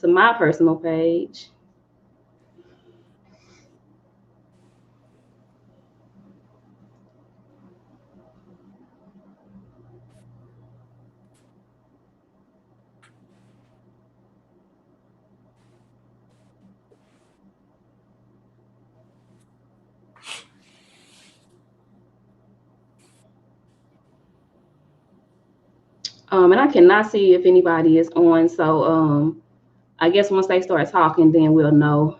to my personal page. And I cannot see if anybody is on. So I guess once they start talking, then we'll know.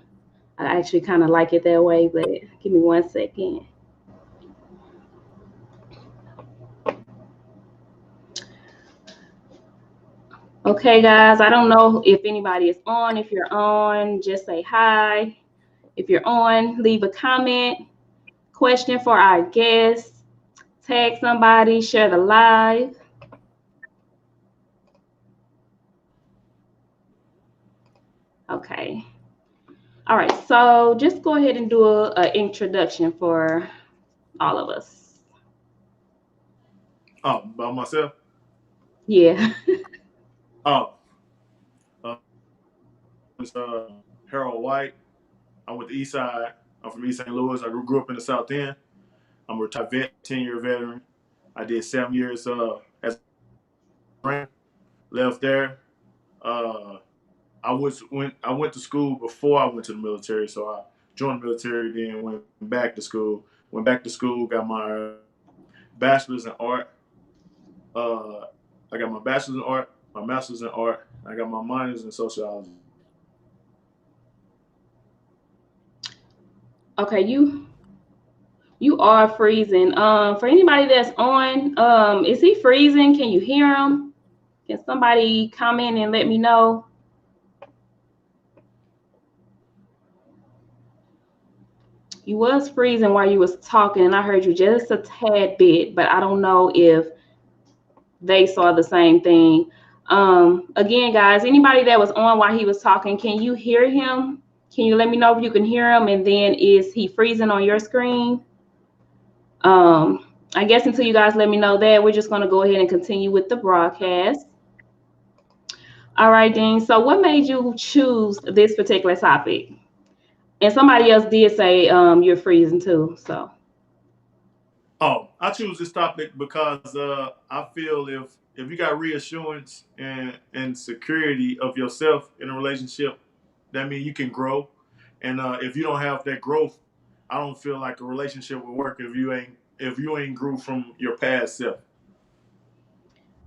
I actually kind of like it that way, but give me 1 second. Okay, guys, I don't know if anybody is on. If you're on, just say hi. If you're on, leave a comment, question for our guests, tag somebody, share the live. Okay. All right, so just go ahead and do an introduction for all of us. Oh, by myself? Yeah. Oh, it's Harold White. I'm with the East Side. I'm from East St. Louis. I grew up in the South End. I'm a retired vet, 10-year veteran. I did 7 years as a Marine. Left there. Uh, I went to school before I went to the military, so I joined the military, then went back to school. Went back to school, got my bachelor's in art. Uh, I got my bachelor's in art, my master's in art. I got my minors in sociology. Okay, you are freezing. For anybody that's on, is he freezing? Can you hear him? Can somebody comment and let me know? You was freezing while you was talking, and I heard you just a tad bit, but I don't know if they saw the same thing. Again, guys, anybody that was on while he was talking, can you hear him? Can you let me know if you can hear him? And then is he freezing on your screen? I guess until you guys let me know that, we're just going to go ahead and continue with the broadcast. All right, Dean. So what made you choose this particular topic? And somebody else did say you're freezing too. So Oh, I choose this topic because I feel if you got reassurance and security of yourself in a relationship, that means you can grow. And if you don't have that growth, I don't feel like a relationship will work if you ain't grew from your past self.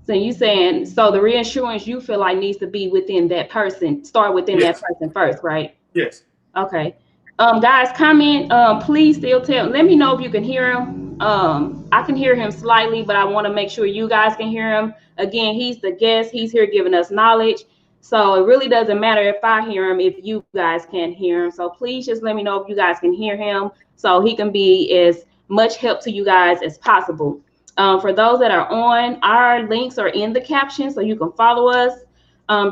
so you saying so the reassurance you feel like needs to be within that person, start within that Yes, person first, right? yes. Okay. Guys, comment. Please still let me know if you can hear him. I can hear him slightly, but I want to make sure you guys can hear him. Again, he's the guest. He's here giving us knowledge. So it really doesn't matter if I hear him, if you guys can't hear him. So please just let me know if you guys can hear him so he can be as much help to you guys as possible. For those that are on, our links are in the caption so you can follow us.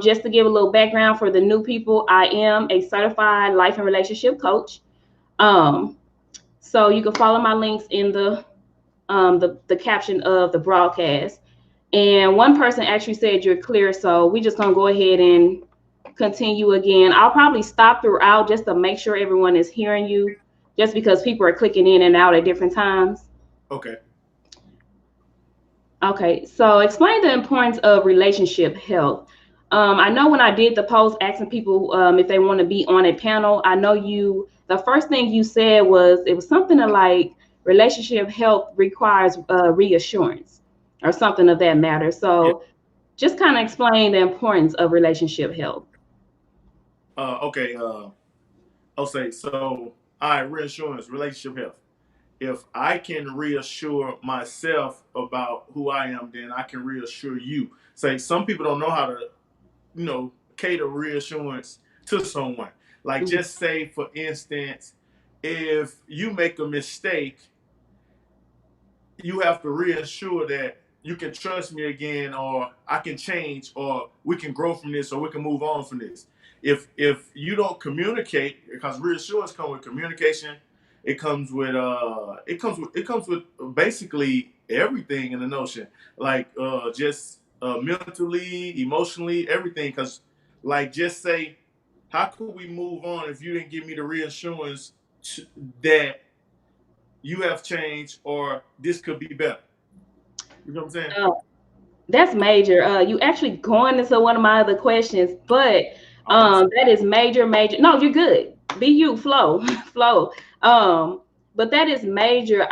Just to give a little background for the new people, I am a certified life and relationship coach. Um, so you can follow my links in the caption of the broadcast. And one person actually said you're clear, so we're just gonna go ahead and continue again. I'll probably stop throughout just to make sure everyone is hearing you, just because people are clicking in and out at different times. Okay. Okay, so explain the importance of relationship health. I know when I did the post asking people if they want to be on a panel, I know the first thing you said was it was something like relationship health requires reassurance or something of that matter. Yeah. So just kind of explain the importance of relationship health. Okay. I'll say so. All right. Reassurance, relationship health. If I can reassure myself about who I am, then I can reassure you. Say some people don't know how to, cater reassurance to someone. Like Mhm. just say, for instance, if you make a mistake, you have to reassure that you can trust me again, or I can change, or we can grow from this, or we can move on from this. If you don't communicate, because reassurance comes with communication, it comes with basically everything in the notion, like just mentally, emotionally, everything. Because Like, just say, how could we move on if you didn't give me the reassurance that you have changed or this could be better? You know what I'm saying? That's major. You actually going into one of my other questions, but Oh, that is major, major. No, you're good. Be you, flow, flow. But that is major.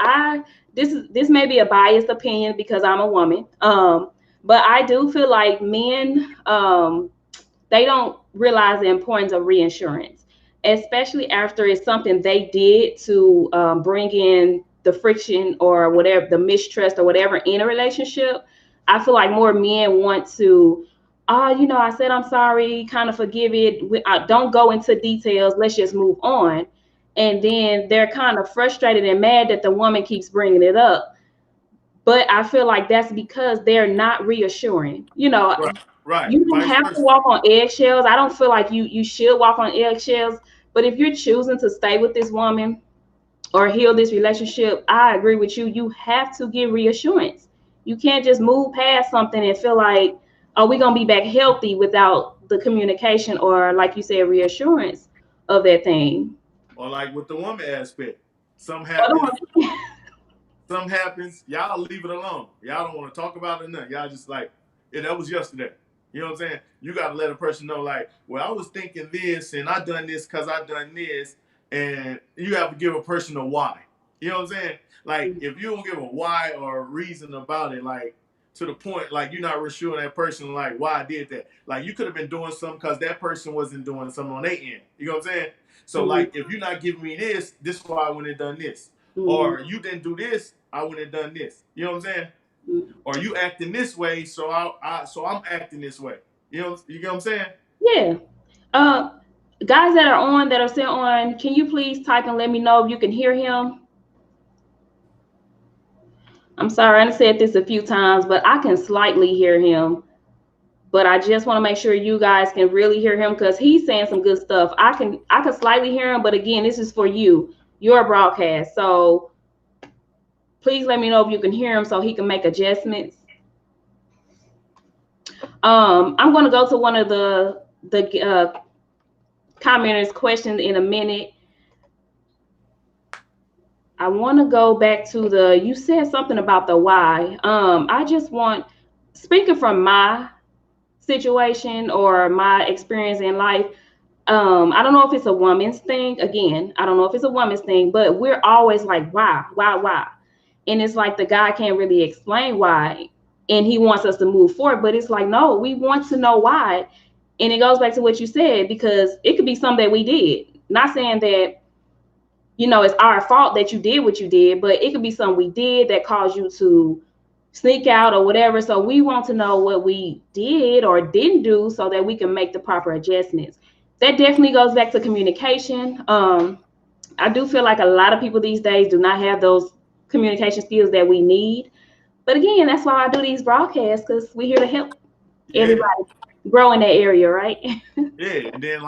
This may be a biased opinion because I'm a woman. But I do feel like men, they don't realize the importance of reassurance, especially after it's something they did to bring in the friction or whatever, the mistrust or whatever in a relationship. I feel like more men want to, I said I'm sorry, kind of forgive it. Don't go into details. Let's just move on. And then they're kind of frustrated and mad that the woman keeps bringing it up. But I feel like that's because they're not reassuring. right. You don't Vice have to versa. walk on eggshells. I don't feel like you should walk on eggshells. But if you're choosing to stay with this woman or heal this relationship, I agree with you. You have to give reassurance. You can't just move past something and feel like, oh, we're gonna be back healthy without the communication or, like you said, reassurance of that thing. Or like with the woman aspect, some happens, Otherwise, some happens. Y'all leave it alone. Y'all don't want to talk about it. Nothing. Y'all just like, yeah, that was yesterday. You know what I'm saying? You got to let a person know, like, well, I was thinking this, and I done this because I done this, and you have to give a person a why. You know what I'm saying? Like, if you don't give a why or a reason about it, like to the point, like you're not reassuring that person, like why I did that. Like you could have been doing something because that person wasn't doing something on their end. You know what I'm saying? So mm, like, if you're not giving me this is why I went and done this, mm, or you didn't do this, I went and done this. You know what I'm saying? mm. Or you acting this way, so so I'm acting this way. You get what I'm saying? Yeah. Uh, Guys that are still on, can you please type and let me know if you can hear him? I'm sorry, I said this a few times, but I can slightly hear him. But I just want to make sure you guys can really hear him because he's saying some good stuff. I can slightly hear him, but again, this is for you, your broadcast. So please let me know if you can hear him so he can make adjustments. I'm going to go to one of the commenters' questions in a minute. I want to go back to you said something about the why. I just want, speaking from my situation or my experience in life, I don't know if it's a woman's thing. Again, I don't know if it's a woman's thing, but we're always like, why? And it's like the guy can't really explain why. And he wants us to move forward. But it's like, no, we want to know why. And it goes back to what you said, because it could be something that we did. Not saying that, it's our fault that you did what you did, but it could be something we did that caused you to sneak out or whatever. So we want to know what we did or didn't do so that we can make the proper adjustments. That definitely goes back to communication. I do feel like a lot of people these days do not have those communication skills that we need. But again, that's why I do these broadcasts, because we're here to help Yeah, everybody grow in that area, right? yeah. And then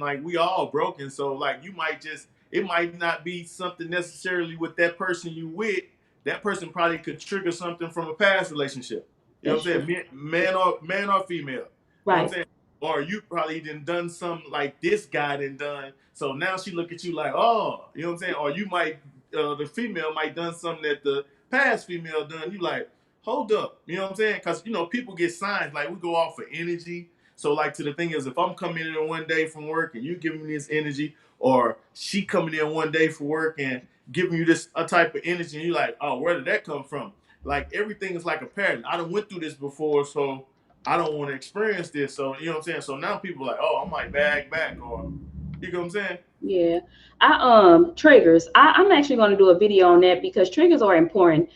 like we all broken. So like you might just it might not be something necessarily with that person you with. That person probably could trigger something from a past relationship. You know That's what I'm true. saying? Man or female. You know what I'm Right. saying? Or you probably done something like this guy done. So now she look at you like, oh, you know what I'm saying? Or you might the female might done something that the past female done. You like, hold up. You know what I'm saying? Because people get signs, like we go off of energy. So like to the thing is, if I'm coming in one day from work and you giving me this energy, or she coming in one day for work and giving you this a type of energy, and you're like, oh, where did that come from? Like everything is like a pattern. I done went through this before, so I don't want to experience this. So you know what I'm saying? So now people are like, oh, I might back, or you know what I'm saying? Yeah. Triggers. I'm actually going to do a video on that because triggers are important.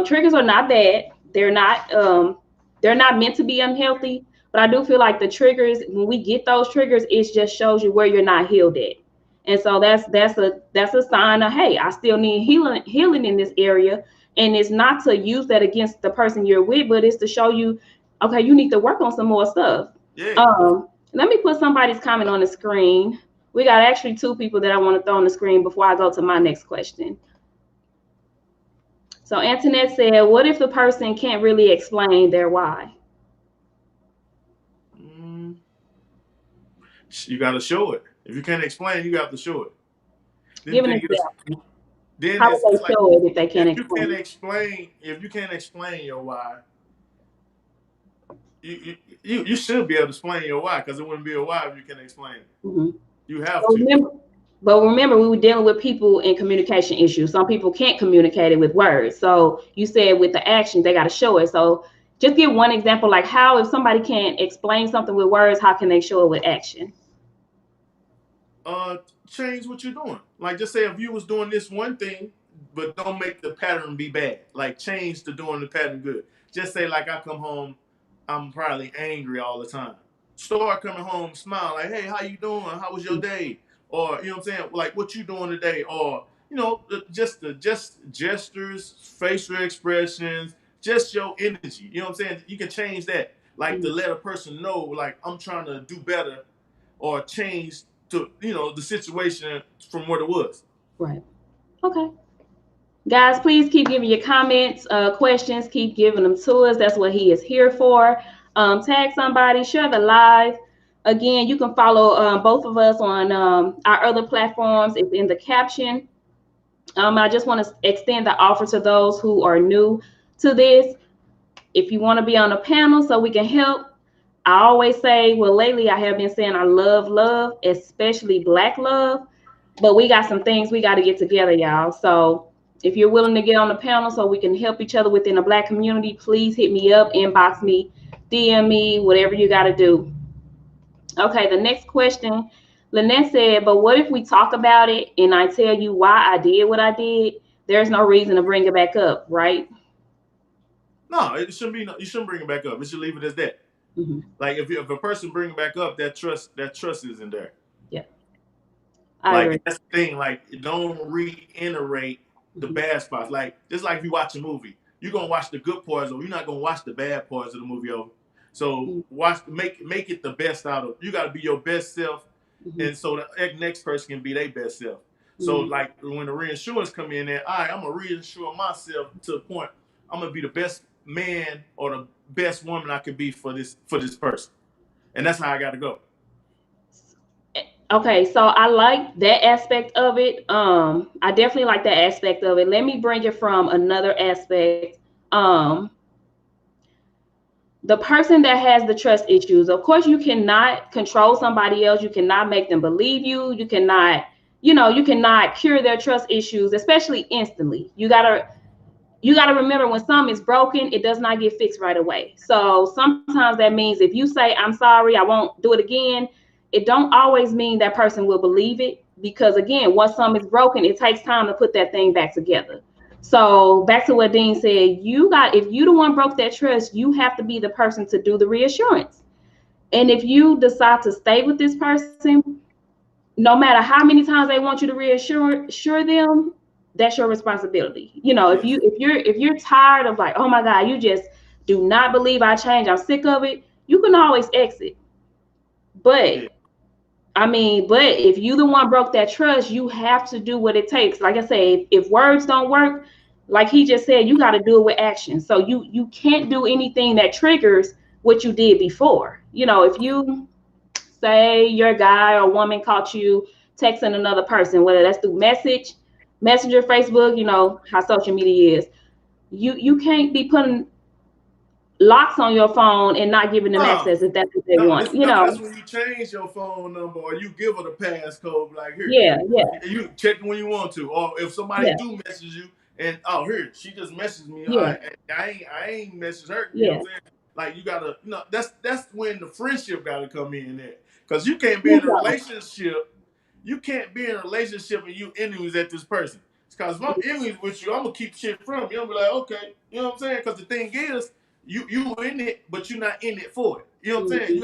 Triggers are not bad. They're not meant to be unhealthy, but I do feel like the triggers, when we get those triggers, it just shows you where you're not healed at. And so that's a sign of, hey, I still need healing in this area. And it's not to use that against the person you're with, but it's to show you, okay, you need to work on some more stuff. Yeah. Let me put somebody's comment on the screen. We got actually two people that I want to throw on the screen before I go to my next question. So Antoinette said, what if the person can't really explain their why? Mm. You got to show it. If you can't explain, you have to show it. Then Give the an thing is, example. then How would it's they like show it if they can't if you can't explain your why, you should be able to explain your why, because it wouldn't be a why if you can't explain it. Mm-hmm. You have But to. remember, we were dealing with people in communication issues. Some people can't communicate it with words. So you said with the action, they got to show it. So just give one example, like how if somebody can't explain something with words, how can they show it with action? Change what you're doing. Like, just say if you was doing this one thing, but don't make the pattern be bad. Like, change to doing the pattern good. Just say, like, I come home, I'm probably angry all the time. Start coming home, smile, like, hey, how you doing? How was your day? Or, you know what I'm saying? Like, what you doing today? Or, you know, just gestures, facial expressions, just your energy. You know what I'm saying? You can change that. Like, to let a person know, like, I'm trying to do better or change to, you know, the situation from what it was. Right. Okay. Guys, please keep giving your comments, questions, keep giving them to us. That's what he is here for. Tag somebody, share the live. Again, you can follow both of us on our other platforms. It's in the caption. I just want to extend the offer to those who are new to this. If you want to be on a panel so we can help, I always say, well, lately I have been saying I love, especially Black love, but we got some things we got to get together, y'all. So if you're willing to get on the panel so we can help each other within the Black community, please hit me up, inbox me, DM me, whatever you got to do. Okay, the next question, Lynette said, but what if we talk about it and I tell you why I did what I did? There's no reason to bring it back up, right? No, it shouldn't be. You shouldn't bring it back up. It should leave it as that. Mm-hmm. Like if a person bring it back up, that trust isn't there. Yeah. I agree. That's the thing. Like, don't reiterate the bad spots. Like, just like if you watch a movie, you're gonna watch the good parts, or you're not gonna watch the bad parts of the movie over. So make it the best out of. You got to be your best self, and so the next person can be their best self. So like when the reassurance come in there, all right, I'm gonna reassure myself to the point I'm gonna be the best man or the best woman I could be for this person, and that's how I got to go. Okay, so I like that aspect of it. I definitely like that aspect of it. Let me bring it from another aspect. The person that has the trust issues, of course, you cannot control somebody else. You cannot make them believe you. You cannot, you cannot cure their trust issues, especially instantly. You gotta remember, when something is broken, it does not get fixed right away. So sometimes that means if you say, I'm sorry, I won't do it again, it don't always mean that person will believe it, because again, once something is broken, it takes time to put that thing back together. So back to what Dean said, if you the one broke that trust, you have to be the person to do the reassurance. And if you decide to stay with this person, no matter how many times they want you to reassure them, that's your responsibility. If you're tired of, like, oh my God, you just do not believe I changed, I'm sick of it, you can always exit. But if you the one broke that trust, you have to do what it takes. Like I say, if words don't work, like he just said, you got to do it with action. So you can't do anything that triggers what you did before. If you say your guy or woman caught you texting another person, whether that's through Messenger, Facebook, how social media is, you can't be putting locks on your phone and not giving them access if that's what they want. That's when you change your phone number, or you give her the passcode, like, here. Yeah. You check it when you want to, or if somebody do message you, and here she just messaged me. Yeah. I ain't messaged her. You know what I'm saying? Like, you gotta, that's when the friendship gotta come in there, because you can't be in a relationship. You can't be in a relationship and you enemies at this person. Because if I'm enemies with you, I'm gonna keep shit from you. I'm gonna be like, okay, you know what I'm saying? Because the thing is, you in it, but you're not in it for it. You know what I'm saying?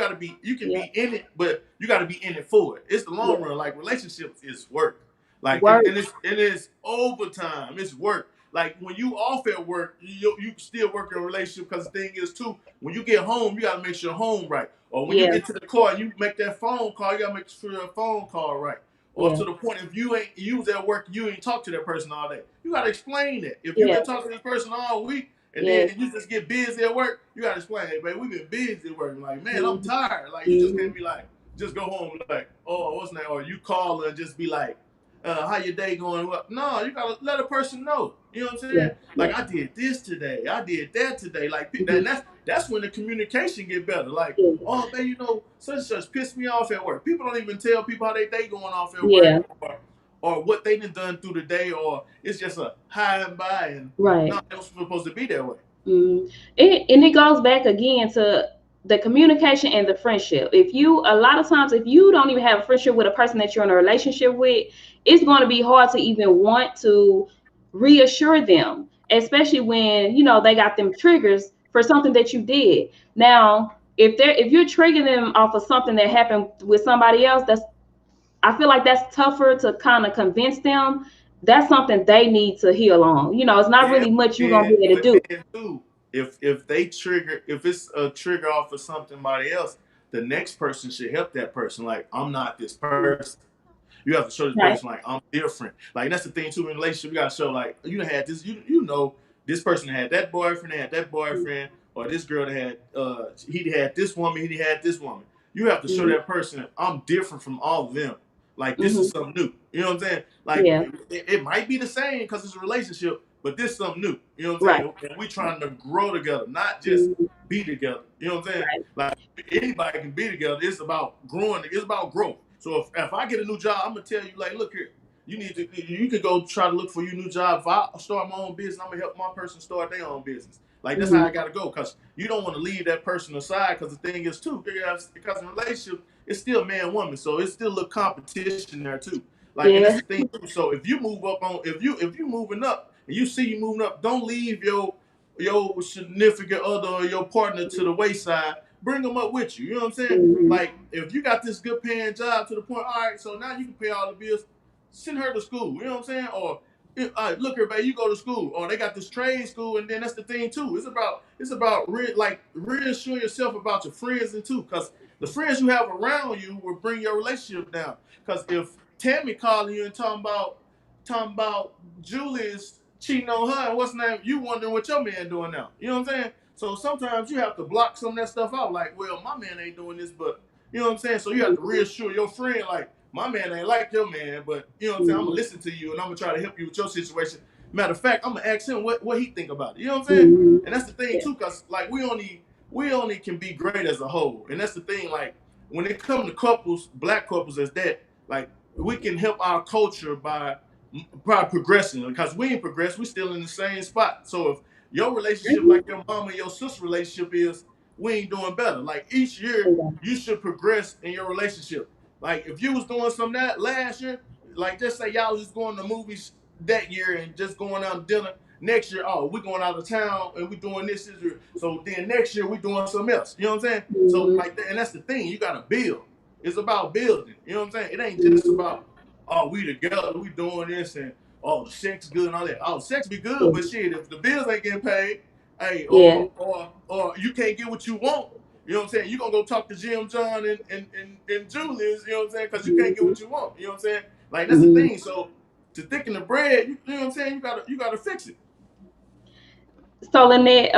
You can be in it, but you gotta be in it for it. It's the long run. Like, relationships is work. Like, and it is overtime. It's work. Like, when you off at work, you still work in a relationship, because the thing is too, when you get home, you gotta make sure home right. Or when you get to the car and you make that phone call, you gotta make sure your phone call right. Or to the point, if you was at work, you ain't talk to that person all day. You gotta explain that. If you been talking to this person all week, and then you just get busy at work, you gotta explain, hey, babe, we've been busy at work. Like, man, I'm tired. Like, you just can't be like, just go home like, oh, what's that? Or you call her and just be like, how your day going? Well, no, you gotta let a person know. You know what I'm saying? Yeah. Like, Yeah. I did this today, I did that today. Like, Mhm. and that's when the communication get better. Like, Yeah. oh man, such and such pissed me off at work. People don't even tell people how their day going off at Yeah. work, or what they done through the day, or it's just a high and by, and no, Right. it was supposed to be that way. Mm. And it goes back again to the communication and the friendship. If you, a lot of times, if you don't even have a friendship with a person that you're in a relationship with, it's going to be hard to even want to reassure them, especially when, they got them triggers for something that you did. Now, if you're triggering them off of something that happened with somebody else, I feel like that's tougher to kind of convince them. That's something they need to heal on. It's not Yeah, really much you're gonna and be able to but do. then too, if it's a trigger off of somebody else, the next person should help that person. Like, I'm not this person. You have to show this Right. person like I'm different. Like, that's the thing too in a relationship. You gotta show like you had this. You know this person had that boyfriend, they had that boyfriend, or this girl that had he had this woman, he had this woman. You have to show Mm-hmm. that person I'm different from all of them. Like, this Mm-hmm. is something new. You know what I'm saying? Like, Yeah. it might be the same because it's a relationship, but this is something new. You know what I'm Right. saying? And we trying to grow together, not just Mm-hmm. be together. You know what I'm saying? Right. Like, anybody can be together. It's about growing. It's about growth. So if I get a new job, I'm gonna tell you, like, look here, you can go try to look for your new job. If I start my own business, I'm gonna help my person start their own business. Like, that's how Mm-hmm. I gotta go, because you don't want to leave that person aside. Because the thing is too, because in a relationship, it's still man woman, so it's still a competition there too. Like, and that's Yeah. the thing too. So if you move up on, if you moving up and you see you moving up, don't leave your significant other or your partner to the wayside. Bring them up with you. You know what I'm saying? Mm-hmm. Like, if you got this good paying job to the point, all right, so now you can pay all the bills, send her to school. You know what I'm saying? Or look here, babe, you go to school. Or they got this trade school, and then that's the thing too. It's about reassuring yourself about your friends and too, because the friends you have around you will bring your relationship down. Because if Tammy calling you and talking about Julius cheating on her and what's the name, you wondering what your man doing now. You know what I'm saying? So sometimes you have to block some of that stuff out. Like, well, my man ain't doing this, but you know what I'm saying? So you have to reassure your friend, like, my man ain't like your man, but you know what I'm saying? I'm gonna listen to you and I'm gonna try to help you with your situation. Matter of fact, I'm gonna ask him what he think about it. You know what I'm saying? Mm-hmm. And that's the thing Yeah. too, cause like we only can be great as a whole. And that's the thing, like, when it comes to couples, black couples as that, like, we can help our culture by progressing, because we ain't progressed, we still in the same spot. So if your relationship, like your mom and your sister relationship is, we ain't doing better. Like, each year you should progress in your relationship. Like, if you was doing some that last year, like, just say y'all was just going to movies that year and just going out to dinner. Next year, oh, we going out of town and we doing this year. So then next year we doing something else. You know what I'm saying? So Mm-hmm. like that, and that's the thing. You gotta build. It's about building. You know what I'm saying? It ain't just Mm-hmm. about, oh, we together, we doing this, and oh, the sex good and all that. Oh, sex be good, Yeah. but shit, if the bills ain't getting paid, hey, Yeah. or you can't get what you want, you know what I'm saying? You gonna go talk to Jim, John, and Julius, you know what I'm saying? Because you can't get Mm-hmm. what you want. You know what I'm saying? Like, that's the Mm-hmm. thing. So to thicken the bread, you know what I'm saying? You gotta fix it. So Lynette,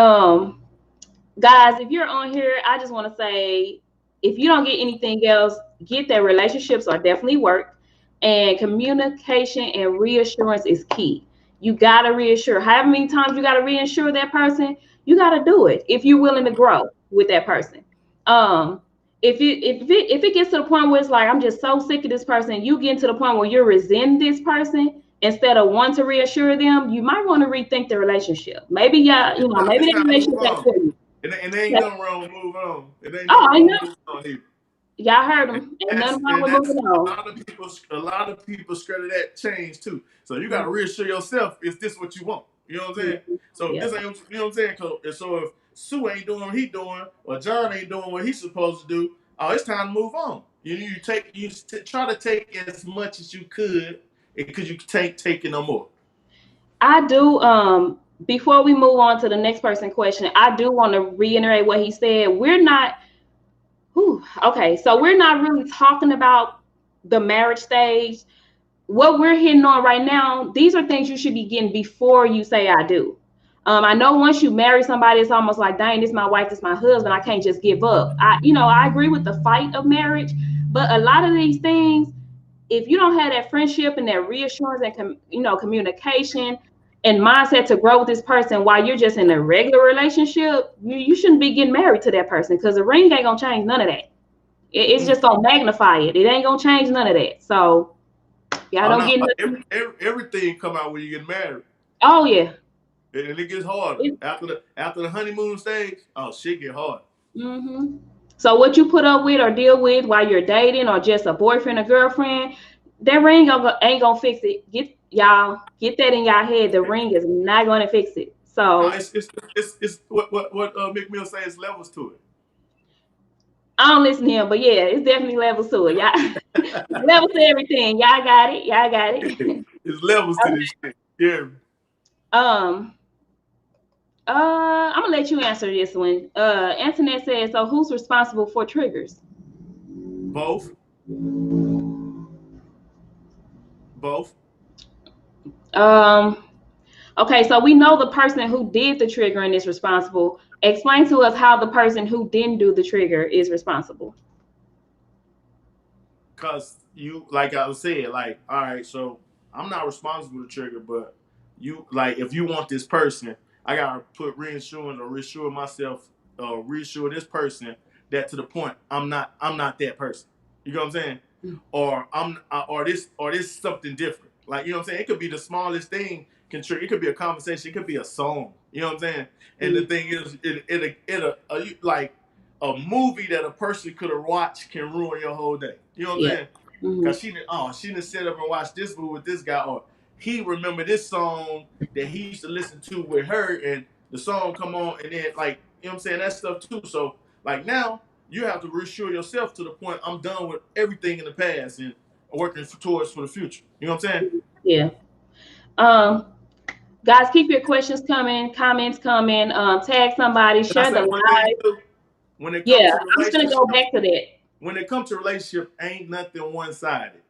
guys, if you're on here, I just want to say, if you don't get anything else, get that relationships are definitely work, and communication and reassurance is key. You gotta reassure. However many times you gotta reassure that person, you gotta do it if you're willing to grow with that person. Um, if it gets to the point where it's like, I'm just so sick of this person, you get to the point where you're resenting this person instead of wanting to reassure them, you might want to rethink the relationship. Maybe It's maybe it's the time to move relationship ain't on. for you. It ain't Yeah. nothing wrong with moving on. It ain't Oh, nothing I wrong know. with moving on either. Y'all heard And them. Ain't that's nothing wrong and with that's moving on. a lot of people scared of that change too. So you gotta Mhm. reassure yourself, is this what you want? You know what I'm saying? Mhm. So if Yeah. this ain't, you know what I'm saying? So if Sue ain't doing what he doing, or John ain't doing what he's supposed to do, oh, it's time to move on. Try to take as much as you could, because you take it no more. I do. Before we move on to the next person question, I do want to reiterate what he said. We're not. Whew, okay, so we're not really talking about the marriage stage. What we're hitting on right now, these are things you should be getting before you say I do. I know once you marry somebody, it's almost like, dang, this is my wife, this is my husband. I can't just give up. I agree with the fight of marriage, but a lot of these things, if you don't have that friendship and that reassurance and communication and mindset to grow with this person while you're just in a regular relationship, you shouldn't be getting married to that person, because the ring ain't gonna change none of that. It's just gonna magnify it. It ain't gonna change none of that. So y'all don't get nothing. Everything come out when you get married. Oh yeah. And it gets hard after the honeymoon stage. Oh, shit get hard. Mm-hmm. So what you put up with or deal with while you're dating or just a boyfriend or girlfriend, that ring ain't gonna fix it. Get that in y'all head. The ring is not gonna fix it. So it's what Mick Mill say, it's levels to it. I don't listen to him, but yeah, it's definitely levels to it. Y'all levels to everything. Y'all got it. It's levels to this shit. Yeah. I'm gonna let you answer this one. Antoinette says, so who's responsible for triggers? Both. Okay, so we know the person who did the triggering is responsible. Explain to us how the person who didn't do the trigger is responsible. Because you, like I was saying, like, all right, so I'm not responsible to trigger, but you, like, if you want this person, I gotta put reassurance or reassure myself, reassure this person that to the point I'm not that person. You know what I'm saying? Mm-hmm. Or this something different. Like, you know what I'm saying? It could be the smallest thing can trigger. It could be a conversation. It could be a song. You know what I'm saying? And the thing is, like a movie that a person could have watched can ruin your whole day. You know what I'm saying? Because she didn't sit up and watch this movie with this guy, or he remembered this song that he used to listen to with her, and the song come on, and then, like, you know what I'm saying, that stuff too. So, like, now you have to reassure yourself to the point I'm done with everything in the past and working towards for the future. You know what I'm saying? Yeah. Guys, keep your questions coming, comments coming. Tag somebody, share the live. When it comes to I'm gonna go back to that. When it comes to relationship, ain't nothing one-sided.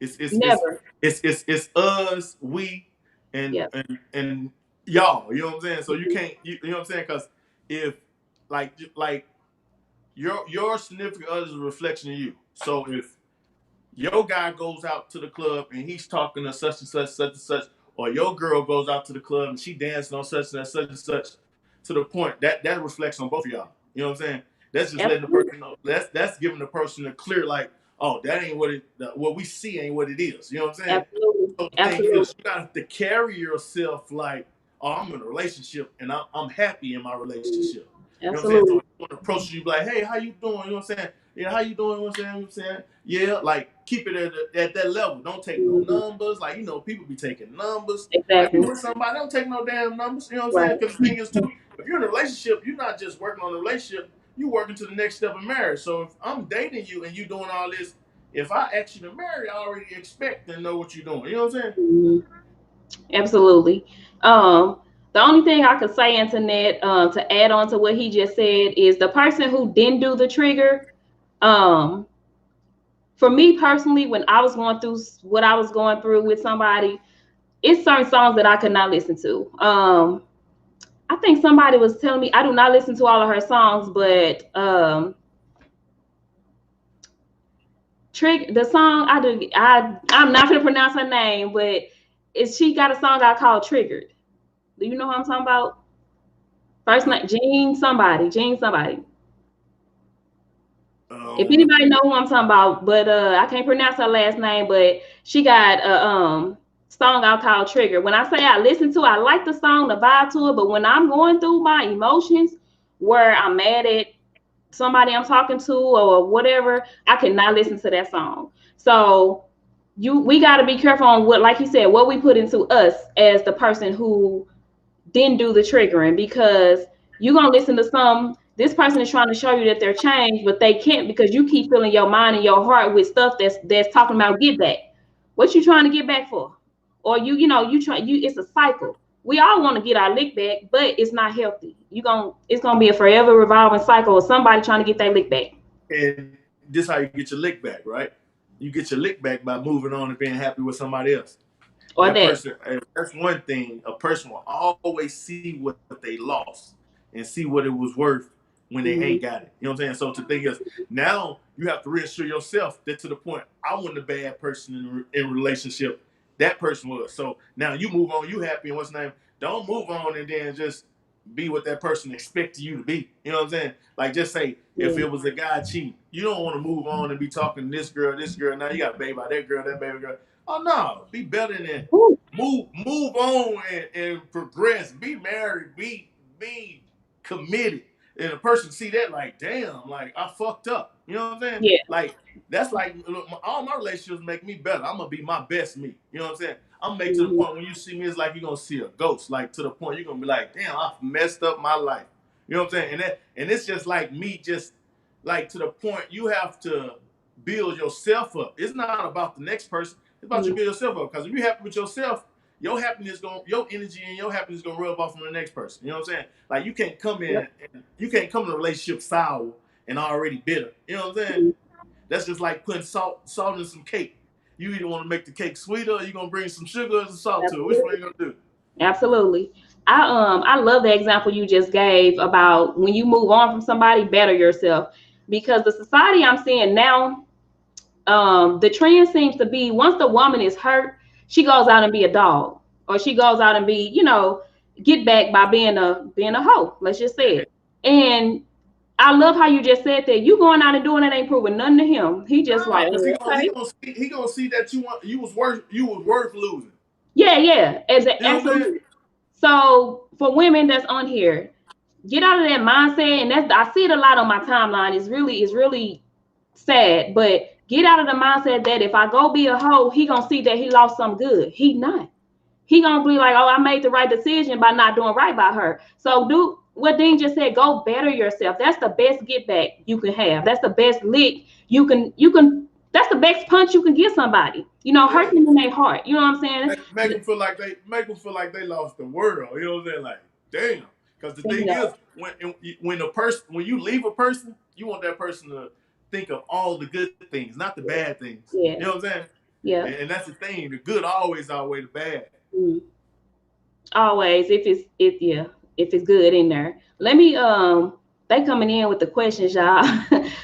It's never. It's us, we, and y'all. You know what I'm saying? So you can't. You know what I'm saying? Because if like your significant other is a reflection of you. So if your guy goes out to the club and he's talking to such and such, or your girl goes out to the club and she dancing on such and such, to the point that reflects on both of y'all. You know what I'm saying? That's just letting the person know. That's giving the person a clear, like, oh, that ain't what we see ain't what it is. You know what I'm saying? Absolutely. So the thing is, you got to carry yourself like, oh, I'm in a relationship and I'm happy in my relationship. You know what I'm saying? So when approach you, like, hey, how you doing? You know what I'm saying? Yeah, how you doing? You know what I'm saying? Yeah, like, keep it at that level. Don't take no numbers. Like, people be taking numbers. Exactly. Like, you with somebody, don't take no damn numbers. You know what I'm saying? Because the thing is, too, if you're in a relationship, you're not just working on the relationship. You working to the next step of marriage. So if I'm dating you and you doing all this, if I ask you to marry, I already expect and know what you're doing. You know what I'm saying? Absolutely. The only thing I could say, Antoinette, to add on to what he just said, is the person who didn't do the trigger. For me personally, when I was going through what I was going through with somebody, it's certain songs that I could not listen to. I think somebody was telling me I do not listen to all of her songs, but the song I'm not gonna pronounce her name, but she got a song I called Triggered. Do you know who I'm talking about? First name Jean somebody. If anybody know who I'm talking about, but I can't pronounce her last name, but she got a song out called Trigger. When I say I listen to it, I like the song, the vibe to it, but when I'm going through my emotions where I'm mad at somebody I'm talking to or whatever, I cannot listen to that song. So we got to be careful on what, like he said, what we put into us as the person who didn't do the triggering, because you're going to listen to this person is trying to show you that they're changed, but they can't, because you keep filling your mind and your heart with stuff that's talking about get back. What you trying to get back for? Or it's a cycle. We all want to get our lick back, but it's not healthy. It's gonna be a forever revolving cycle of somebody trying to get their lick back. And this is how you get your lick back, right? You get your lick back by moving on and being happy with somebody else. Or that that. person, that's one thing. A person will always see what they lost and see what it was worth when they Mm-hmm. ain't got it. You know what I'm saying? So the thing is, now you have to reassure yourself that to the point, I wasn't a bad person in relationship. That person was. So now you move on, you happy, and what's the name? Don't move on and then just be what that person expected you to be. You know what I'm saying? Like just say if Yeah. it was a guy cheating, you don't want to move on and be talking to this girl. Now you got a baby by that girl, that baby girl. Oh no, be better than Ooh. move on and progress. Be married. Be committed. And a person see that like, damn, like I fucked up. You know what I'm saying? Yeah. Like that's like all my relationships make me better. I'm gonna be my best me. You know what I'm saying? I'm gonna make to the Mm-hmm. point when you see me, it's like you're gonna see a ghost. Like to the point you're gonna be like, damn, I've messed up my life. You know what I'm saying? And it's just like me, just like to the point you have to build yourself up. It's not about the next person. It's about you Mm-hmm. build yourself up. Because if you're happy with yourself, your energy and your happiness gonna rub off on the next person. You know what I'm saying? Like you can't come in Yep. and you can't come in a relationship sour and already bitter. You know what I'm saying? Mm-hmm. That's just like putting salt in some cake. You either want to make the cake sweeter or you're gonna bring some sugar or some salt to it. Which one are you gonna do? Absolutely. I love the example you just gave about when you move on from somebody, better yourself. Because the society I'm seeing now, the trend seems to be once the woman is hurt, she goes out and be a dog. Or she goes out and be, get back by being a hoe. Let's just say it. And I love how you just said that. You going out and doing it ain't proving nothing to him. He just Nah, like, because oh, okay. he gonna see that you was worth losing. Yeah, yeah. You know what I'm saying? Absolutely. So for women that's on here, get out of that mindset. And that's I see it a lot on my timeline. It's really sad. But get out of the mindset that if I go be a hoe, he gonna see that he lost some good. He not. He gonna be like, oh, I made the right decision by not doing right by her. So do what Dean just said. Go better yourself. That's the best get back you can have. That's the best lick you can. That's the best punch you can give somebody. Hurt Yeah. them in their heart. You know what I'm saying? Make them feel like they lost the world. You know what I'm saying? Like, damn. Because the thing Yeah. is, when you leave a person, you want that person to think of all the good things, not the bad things. Yeah. You know what I'm saying? Yeah. And that's the thing. The good always outweigh the bad. Mm. Always, if it's good in there. Let me they coming in with the questions, y'all.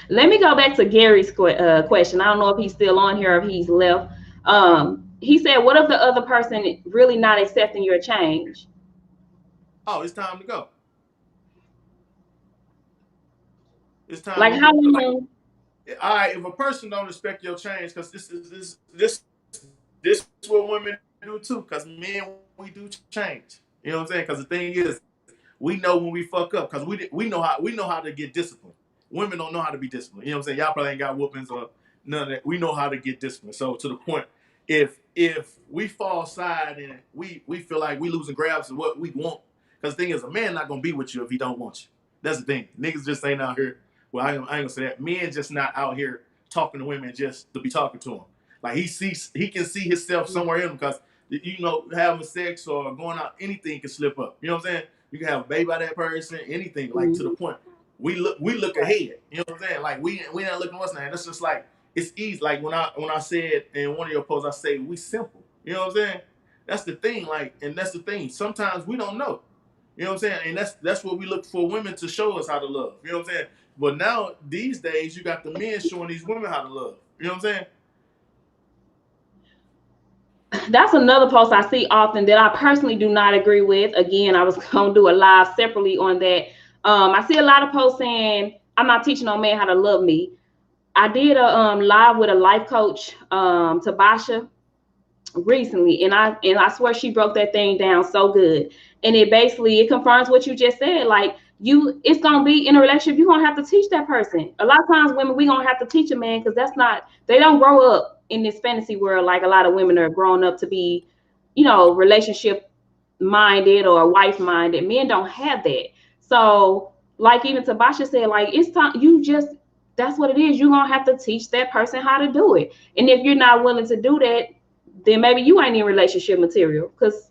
Let me go back to Gary's question. I don't know if he's still on here or if he's left. He said, "What if the other person really not accepting your change?" Oh, it's time to go. It's time Like to how go. Like, long? all right, if a person don't respect your change, because this is what women do too. Because men, we do change. You know what I'm saying? Because the thing is, we know when we fuck up because we know how to get disciplined. Women don't know how to be disciplined. You know what I'm saying? Y'all probably ain't got whoopings or none of that. We know how to get disciplined. So to the point, if we fall side and we feel like we losing grabs of what we want, because the thing is, a man not gonna be with you if he don't want you. That's the thing. Niggas just ain't out here. Well, I ain't gonna say that. Men just not out here talking to women just to be talking to them. Like he can see himself somewhere in them because having sex or going out, anything can slip up. You know what I'm saying? You can have a baby by that person, anything. Like to the Mhm. point, we look ahead. You know what I'm saying? Like we not looking what's name. That's just like it's easy. Like when I said in one of your posts, I say we simple. You know what I'm saying? That's the thing. Like, and that's the thing. Sometimes we don't know. You know what I'm saying? And that's what we look for women to show us how to love. You know what I'm saying? But now these days, you got the men showing these women how to love. You know what I'm saying? That's another post I see often that I personally do not agree with. Again, I was gonna do a live separately on that. I see a lot of posts saying I'm not teaching no man how to love me. I did a live with a life coach, Tabasha, recently, and I swear she broke that thing down so good. And it confirms what you just said. Like it's gonna be in a relationship, you're gonna have to teach that person. A lot of times women, we gonna have to teach a man because they don't grow up in this fantasy world like a lot of women are growing up to be, relationship minded or wife minded. Men don't have that. So like even Tabasha said, like it's time that's what it is. You're gonna have to teach that person how to do it. And if you're not willing to do that, then maybe you ain't in relationship material because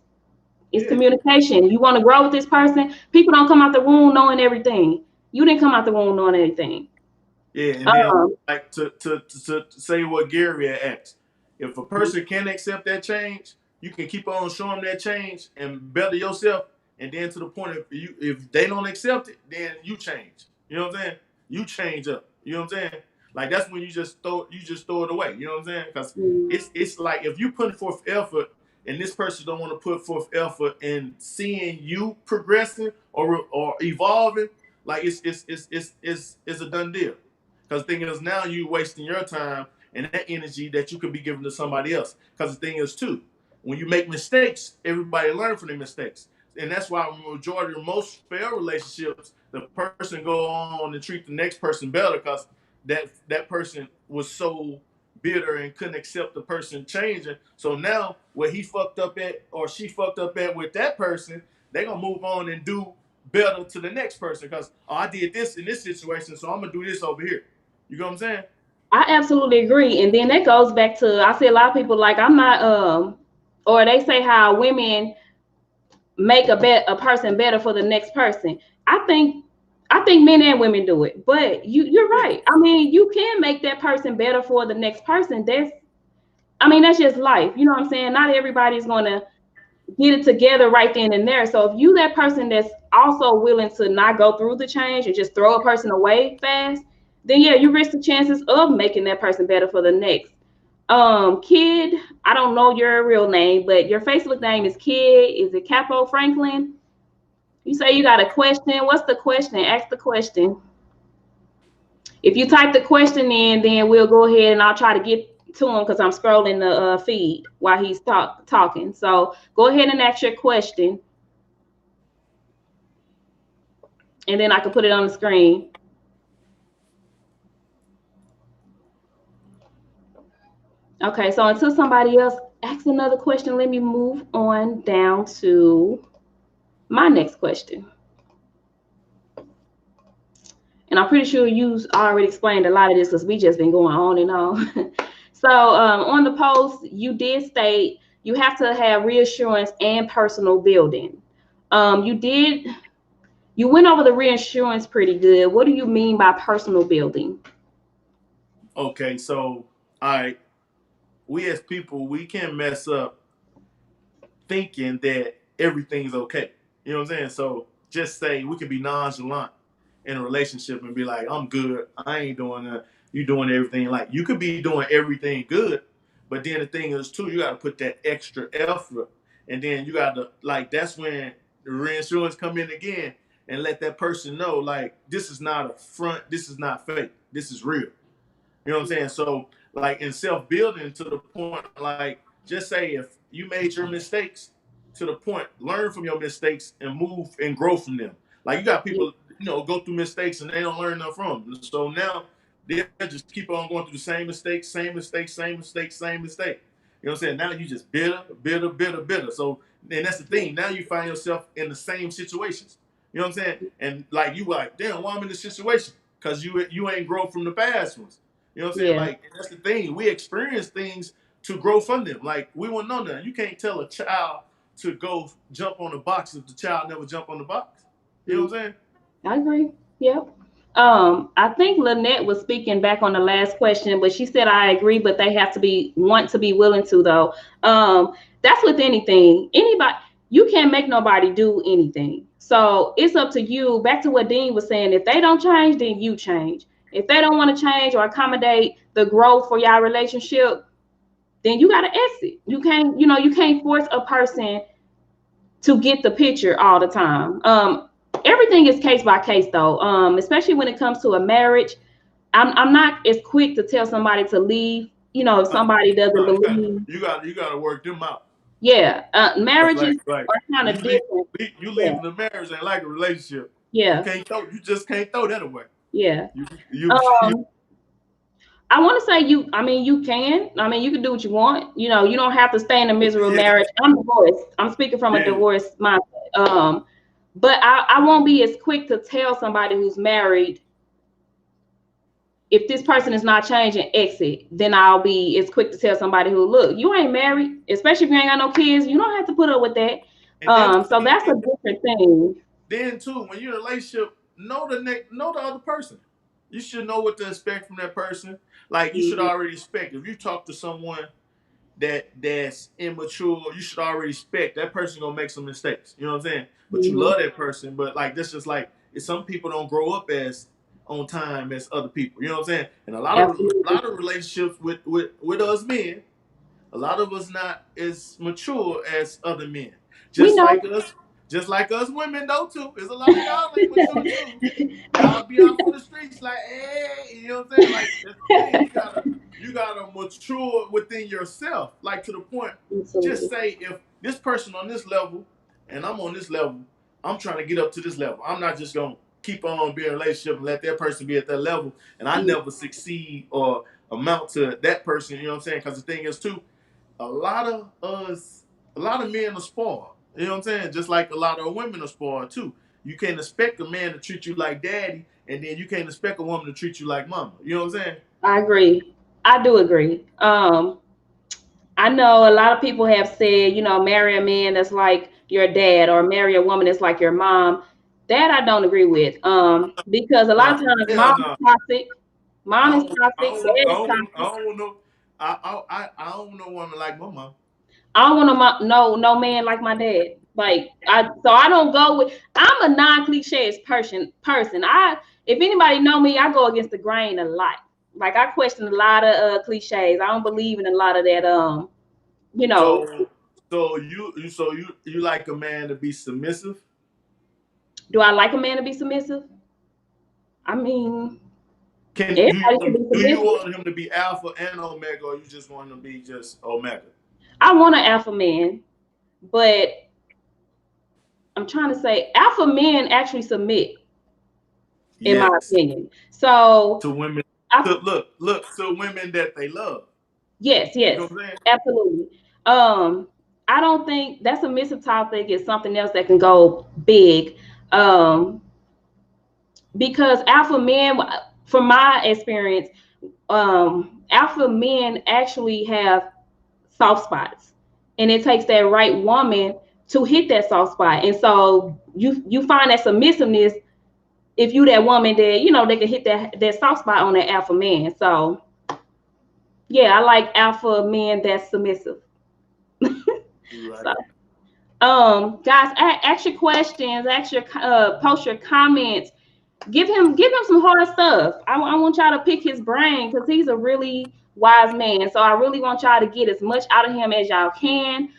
it's Yeah, communication. You want to grow with this person. People don't come out the womb knowing everything. You didn't come out the womb knowing everything. yeah. And then Um, like to say what Gary had asked. If a person can't accept that change, you can keep on showing them that change and better yourself. And then to the point if they don't accept it, then you change. You know what I'm saying? You change up. You know what I'm saying? Like that's when you just throw it away. You know what I'm saying? Because Mm. it's like if you put forth effort and this person don't want to put forth effort in seeing you progressing or evolving, like it's a done deal. Because the thing is now you wasting your time and that energy that you could be giving to somebody else. Because the thing is too, when you make mistakes, everybody learn from their mistakes. And that's why majority of most fair relationships, the person go on and treat the next person better because that person was so bitter and couldn't accept the person changing. So now where he fucked up at or she fucked up at with that person, they gonna move on and do better to the next person because I did this in this situation, so I'm gonna do this over here. You know what I'm saying? I absolutely agree. And then that goes back to I see a lot of people like I'm not or they say how women make a person better for the next person. I think men and women do it. But you're Yeah. right. I mean, you can make that person better for the next person. That's just life. You know what I'm saying? Not everybody's gonna get it together right then and there. So if you that person that's also willing to not go through the change and just throw a person away fast, then yeah, you risk the chances of making that person better for the next. Kid, I don't know your real name, but your Facebook name is Kid. Is it Capo Franklin? You say you got a question. What's the question? Ask the question. If you type the question in, then we'll go ahead and I'll try to get to him because I'm scrolling the feed while he's talking. So go ahead and ask your question, and then I can put it on the screen. Okay, so until somebody else asks another question, let me move on down to my next question. And I'm pretty sure you already explained a lot of this because we just been going on and on. So on the post, you did state you have to have reassurance and personal building. You went over the reassurance pretty good. What do you mean by personal building? Okay, so all right, we as people we can mess up thinking that everything's okay. You know what I'm saying? So just say we can be nonchalant in a relationship and be like, I'm good. I ain't doing that. You doing everything like you could be doing everything good, but then the thing is too, you gotta put that extra effort. And then you gotta like that's when the reinsurance come in again and let that person know like this is not a front, this is not fake, this is real. You know what I'm saying? So, like in self building to the point, like just say if you made your mistakes to the point, learn from your mistakes and move and grow from them. Like you got people, go through mistakes and they don't learn enough from them. So now they just keep on going through the same mistakes, same mistakes, same mistakes, same mistake. You know what I'm saying? Now you just bitter, bitter, bitter, bitter. So, and that's the thing. Now you find yourself in the same situations. You know what I'm saying? And like you like, damn, why I'm in this situation? Because you ain't grown from the past ones. You know what I'm saying? Yeah. Like that's the thing. We experience things to grow from them. Like we won't know that. You can't tell a child to go jump on the box if the child never jumped on the box. You know what I'm saying? I agree. Yep. I think Lynette was speaking back on the last question, but she said I agree, but they have to want to be willing to though. That's with anything. Anybody, you can't make nobody do anything. So it's up to you. Back to what Dean was saying. If they don't change, then you change. If they don't want to change or accommodate the growth for your relationship, then you gotta exit. You can't force a person to get the picture all the time. Everything is case by case though. Especially when it comes to a marriage. I'm not as quick to tell somebody to leave. If somebody doesn't No, believe. you got to work them out. Yeah, That's like marriages like are kind you of different. you Yeah, leaving the marriage ain't like a relationship. yeah, You just can't throw that away. yeah. You Um, I want to say you. I mean, you can. I mean, you can do what you want. You don't have to stay in a miserable yeah marriage. I'm divorced. I'm speaking from a yeah. divorce mindset. But I won't be as quick to tell somebody who's married if this person is not changing, exit. Then I'll be as quick to tell somebody who look, you ain't married, especially if you ain't got no kids. You don't have to put up with that. And then So that's a different thing. then too, when you're in a relationship, know the other person. You should know what to expect from that person. Like you should Mhm. already expect. If you talk to someone that's immature, you should already expect that person gonna make some mistakes. You know what I'm saying? But you Mhm. love that person. But like this is like some people don't grow up as on time as other people. You know what I'm saying? And a Absolutely. lot of relationships with us men, a lot of us not as mature as other men. We Just know. like us, just like us women though too. There's a lot of y'all ain't mature too. Y'all be out for the streets like, hey, you know what I'm saying? Like that's the thing. You gotta mature within yourself. Like to the point, just Absolutely. say if this person on this level and I'm on this level, I'm trying to get up to this level. I'm not just gonna keep on being in a relationship and let that person be at that level and I Mm. never succeed or amount to that person, you know what I'm saying? Because the thing is too, a lot of us, a lot of men are spoiled. You know what I'm saying? Just like a lot of women are spoiled too. You can't expect a man to treat you like daddy, and then you can't expect a woman to treat you like mama. You know what I'm saying? I agree. I do agree. I know a lot of people have said, marry a man that's like your dad or marry a woman that's like your mom. That I don't agree with. Because a lot of Nah, times hell mom no. is toxic. Mom I is don't, I toxic. don't, Dad I is don't, I toxic. don't want no, I don't know woman like my mom. I don't want to no man like my dad. I don't go with. I'm a non-cliches person. If anybody know me, I go against the grain a lot. Like I question a lot of cliches. I don't believe in a lot of that. You know, So, so you like a man to be submissive? do I like a man to be submissive? I mean, Can everybody should be do you submissive. want him to be alpha and omega, or you just want him to be just omega? I want an alpha man, but I'm trying to say alpha men actually submit, in my Yes. opinion. So, To women, I, to look to women that they love. yes, You know yes, what I'm saying? absolutely. Um, I don't think that submissive topic is something else that can go big. Um, because alpha men, from my experience, alpha men actually have soft spots, and it takes that right woman to hit that soft spot. And so you find that submissiveness if you that woman that they can hit that soft spot on that alpha man. So yeah, I like alpha men that's submissive. You right. So guys, ask your questions, post your comments. Give him some hard stuff. I want y'all to pick his brain because he's a really wise man. So I really want y'all to get as much out of him as y'all can.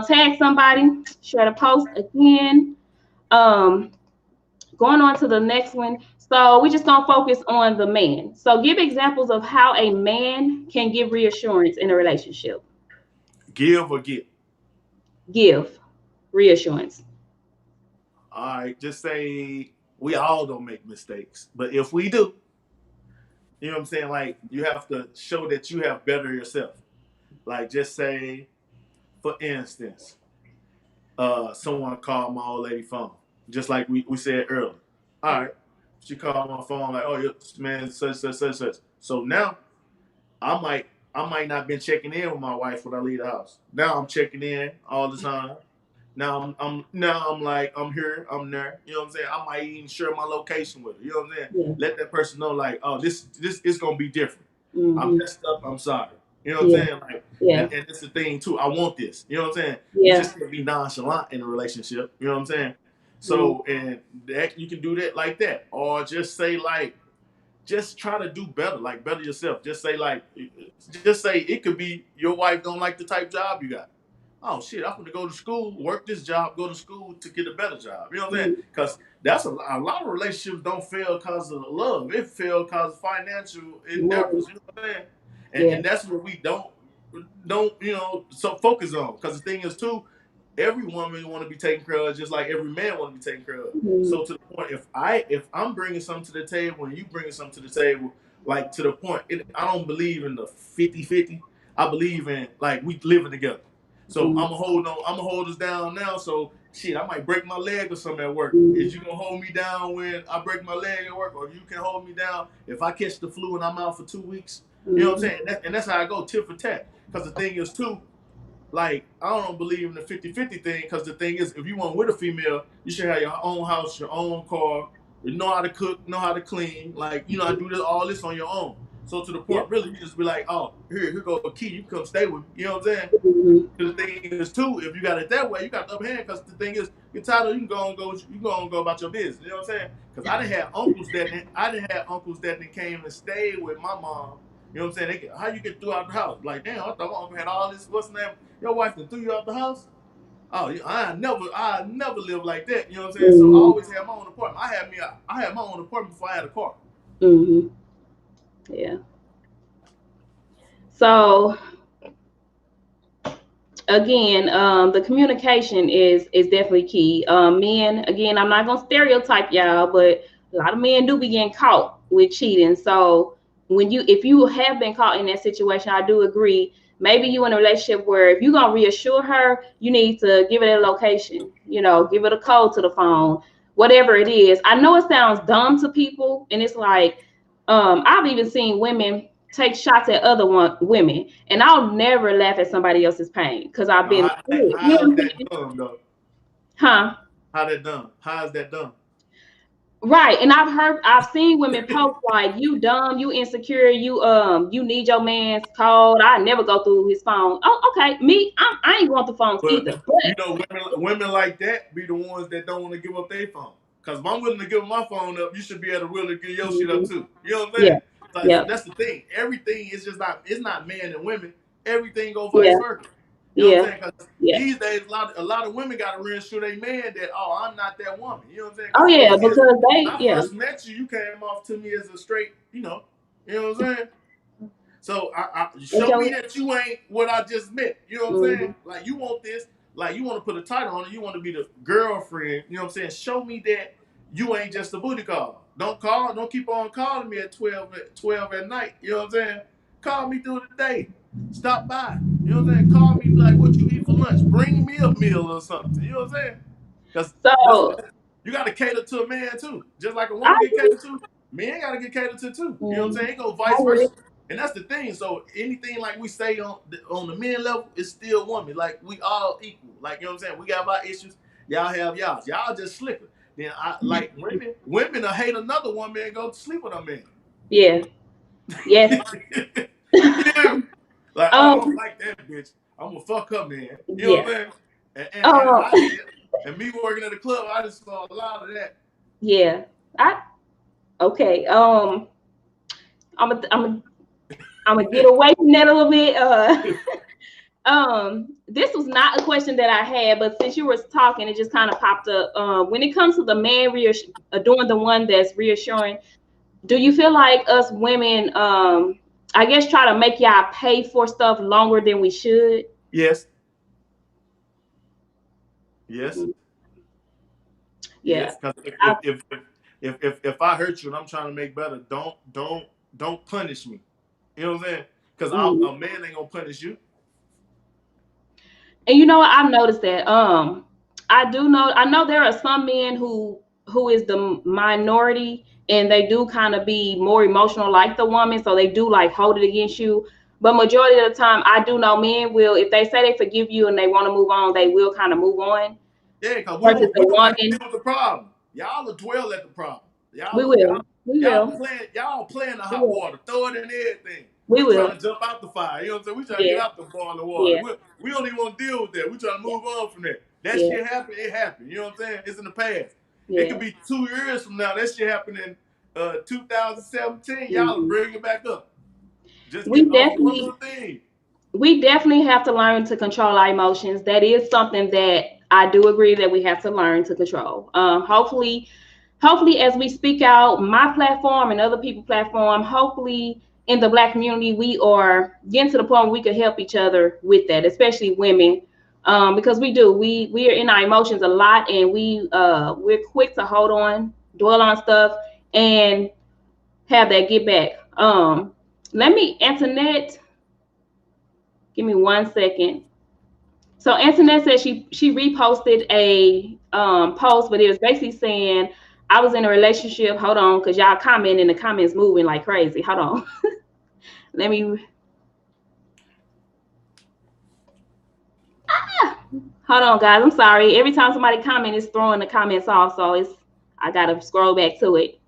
Tag somebody, share the post again. Um, Going on to the next one. So we're just gonna focus on the man. So give examples of how a man can give reassurance in a relationship. Give or get. Give reassurance. All right. Just say we all don't make mistakes, but if we do, you know what I'm saying? Like you have to show that you have better yourself. Like just say, for instance, someone called my old lady phone, just like we said earlier. All right. She called my phone like, oh, man, such. So now I might not been checking in with my wife when I leave the house. Now I'm checking in all the time. Now I'm like I'm here, I'm there. You know what I'm saying? I might even share my location with her. You know what I'm saying? Yeah. Let that person know like, oh, this is gonna be different. I Mm-hmm. messed up. I'm sorry. You know what I'm Yeah. saying? Like, Yeah. and it's the thing too. I want this. You know what I'm saying? You Yeah. just can't be nonchalant in a relationship. You know what I'm saying? Mm-hmm. So and that you can do that like that, or just say like just try to do better, like better yourself. Just say it could be your wife don't like the type job you got. Oh shit, I'm gonna go to school, work this job, go to school to get a better job. You know what I'm saying? Mm-hmm. Because that's a lot of relationships don't fail because of love. It fail because of financial endeavors. Money. You know what I'm saying? Yeah. And that's what we don't so focus on. Because the thing is too, every woman want to be taken care of just like every man want to be taken care of. Mm-hmm. So to the point, if I'm bringing something to the table and you bringing something to the table, like to the point, I don't believe in the 50-50. I believe in like we living together. So I'm gonna hold us down now. So shit, I might break my leg or something at work. Mm-hmm. Is you gonna hold me down when I break my leg at work, or you can hold me down if I catch the flu and I'm out for 2 weeks? You know what I'm Mm-hmm. saying? And that's how I go tit for tat. Because the thing is too, like I don't believe in the 50-50 thing because the thing is if you want with a female, you should have your own house, your own car, you know how to cook, know how to clean, like I do all this on your own. So to the Yep. point, really, you just be like, oh, here go a key. You come stay with me. You know what I'm saying? Mm-hmm. Because the thing is, too, if you got it that way, you got the upper hand. Because the thing is, you're tired of, you go and go about your business. You know what I'm saying? Because I didn't have uncles that came and stayed with my mom. You know what I'm saying? How you get through out the house? Like, damn, I thought my uncle had all this. What's the name? Your wife that threw you out the house? Oh, I never lived like that. You know what I'm saying? So I Mm-hmm. always had my own apartment. I had my own apartment before I had a car. Mm-hmm. Yeah. So again, the communication is definitely key. Men, again, I'm not gonna stereotype y'all, but a lot of men do be getting caught with cheating. So if you have been caught in that situation, I do agree. Maybe you in a relationship where if you're gonna reassure her, you need to give it a location, give it a code to the phone, whatever it is. I know it sounds dumb to people, and it's like, I've even seen women take shots at women, and I'll never laugh at somebody else's pain because I've Now, been through it. You know how what is I'm that saying? done, though? Huh? How that done? How is that done? Right. And I've seen women post like, you dumb, you insecure, you need your man's code. I never go through his phone. Oh, okay. I ain't going through phones But either. But women like that be the ones that don't want to give up their phone. Because if I'm willing to give my phone up, you should be able to really give your shit up mhm. too. You know what I'm Yeah, saying? Like, yeah, that's the thing. Everything is just not. It's not man and women. Everything go vice yeah, versa. You know what I'm yeah, saying? Because yeah. these days, a lot of women got to reassure their man that, oh, I'm not that woman. You know what I'm saying? Oh Because the yeah, thing is, because when I yeah. first met you, you came off to me as a straight, you know what I'm saying? So I What's show me your that you ain't what I just met. You know what I'm saying? mhm. Like you want this, like you want to put a title on it. You want to be the girlfriend. You know what I'm saying? Show me that you ain't just a booty call. Don't keep on calling me at 12 at night. You know what I'm saying? Call me through the day. Stop by. You know what I'm saying? Call me like what you eat for lunch. Bring me a meal or something. You know what I'm saying? Because So you got to cater to a man too. Just like a I woman get agree. catered to, men got to get catered to too. You know what I'm saying? Mhm. It goes I vice agree. versa. And that's the thing. So anything like we say on the men level is still woman. Like we all equal. Like you know what I'm saying? We got our issues. Y'all have y'all's. Y'all just slicker. Then I like women will hate another woman and go to sleep with a man. Yeah. Yes. Yeah. Like, oh, I don't Um. like that bitch. I'm gonna fuck her, man. You know Yeah. what I'm saying? And Um. and me working at the club, I just saw a lot of that. Yeah. I okay. I'm a, I'm a, I'm gonna get away from that a little bit. This was not a question that I had, but since you were talking, it just kind of popped up. When it comes to the man doing the one that's reassuring, do you feel like us women, I guess, try to make y'all pay for stuff longer than we should? Yes. Yes. Mhm. Yeah. Yes. Because I, if I hurt you and I'm trying to make better, don't punish me. You know what I'm saying? Because mhm. a man ain't gonna punish you. And I've noticed that. I know there are some men who is the minority, and they do kind of be more emotional like the woman, so they do like hold it against you. But majority of the time, I do know men will, if they say they forgive you and they want to move on, they will kind of move on. Yeah, because Versus we the don't have to woman, deal with the problem. Y'all will dwell at the problem. we will, we will, Y'all playing the we hot will, water, throw it in everything. we We trying will. to jump out the fire. You know what I'm saying? We trying to Yeah, get out the boiling water. yeah, We don't even want to deal with that. We trying to yeah, move on from that. That yeah, shit happened. It happened. You know what I'm saying? It's in the past. It yeah. could be 2 years from now. That shit happened in 2017. Y'all will Mhm. bring it back up. Just We get off of one definitely little thing. we definitely have to learn to control our emotions. That is something that I do agree that we have to learn to control. Hopefully, as we speak out, my platform and other people's platform, hopefully in the Black community, we are getting to the point where we can help each other with that, especially women, because we are in our emotions a lot, and we're quick to hold on, dwell on stuff, and have that get back. Let me, Antoinette. Give me 1 second. So Antoinette said she reposted a post, but it was basically saying I was in a relationship. Hold on, because y'all comment in the comments moving like crazy. Hold on. Let me hold on, guys. I'm sorry. Every time somebody comment, it's throwing the comments off, so I gotta scroll back to it.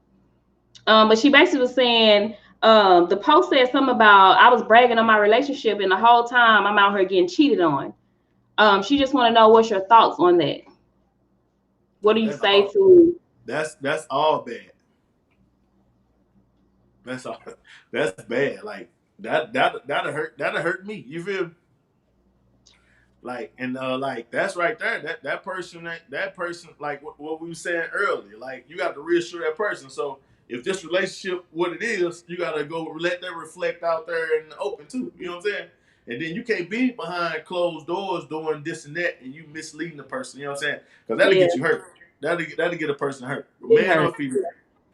But she basically was saying The post said something about I was bragging on my relationship, and the whole time I'm out here getting cheated on. She just want to know what's your thoughts on that. What do you That's say all. to? That's all bad. That's all. That's bad. Like that'll hurt me. You feel? Like and like that's right there. That person like what we were saying earlier. Like you got to reassure that person. So if this relationship what it is, you got to go let that reflect out there in the open too. You know what I'm saying? And then you can't be behind closed doors doing this and that, and you misleading the person. You know what I'm saying? Because that'll Yeah, get you hurt. That'll get a person hurt, it man or hurts. female.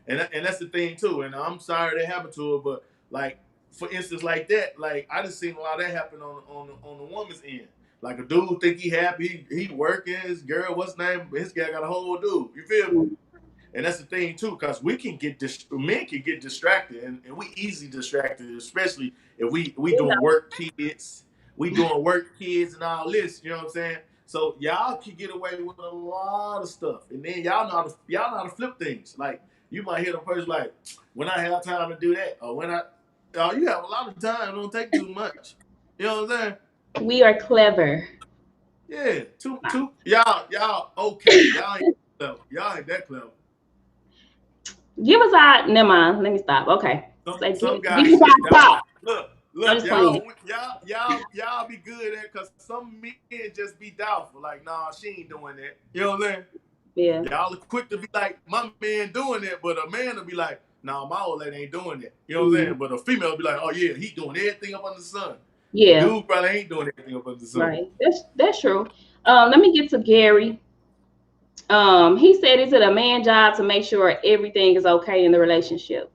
And that's the thing too. And I'm sorry that happened to her, but like for instance, like that, like I just seen a lot of that happen on the woman's end. Like a dude think he happy, he working. His girl, what's name? His guy got a whole dude. You feel me? Mm. And that's the thing too, because we can get men can get distracted, and we easily distracted, especially if we You doing know, work kids and all this. You know what I'm saying? So y'all can get away with a lot of stuff, and then y'all know how to flip things. Like you might hear the person like, "When I have time to do that," or oh, you have a lot of time. It don't take too much. You know what I'm saying? we are clever. Yeah, y'all okay. Y'all ain't clever. Y'all ain't that clever. Give us our. Never mind. Let me stop. Okay. Say, Some give guys us just our doubtful. thought. I'm Look, just playing. y'all be good at because some men just be doubtful. Like, nah, she ain't doing that. You know what I'm saying? Yeah. Y'all are quick to be like, my man doing that, but a man will be like, nah, my old lady ain't doing that. You know what I'm Mm. saying? But a female will be like, oh yeah, he doing everything up under the sun. The Yeah. dude probably ain't doing everything up under the sun. Right. That's true. Let me get to Gary. He said, "Is it a man job to make sure everything is okay in the relationship?"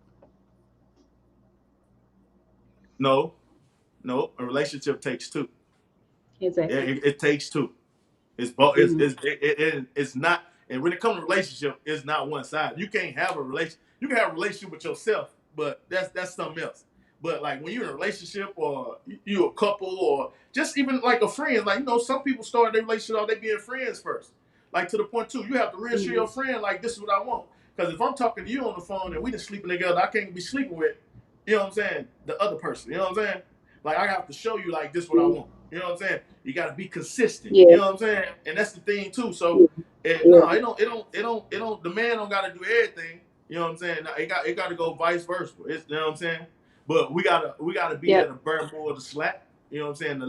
No, no, a relationship takes two. Yeah, Exactly. it takes two. It's both. Hmm. It's not. And when it comes to relationship, it's not one side. You can't have a relation. You can have a relationship with yourself, but that's something else. But like when you're in a relationship or you a couple or just even like a friend, like some people start their relationship off they being friends first. Like to the point too, you have to reassure Hmm. your friend like this is what I want. Because if I'm talking to you on the phone and we just sleeping together, I can't be sleeping with, what I'm saying, the other person. You know what I'm saying? Like I have to show you like this is what I want. You know what I'm saying? You got to be consistent. Yeah. You know what I'm saying? And that's the thing too. So Yeah. no, it don't. The man don't got to do everything. You know what I'm saying? No, it got to go vice versa. You know what I'm saying? But we gotta be there Yep. to burn more of the slack. You know what I'm saying? To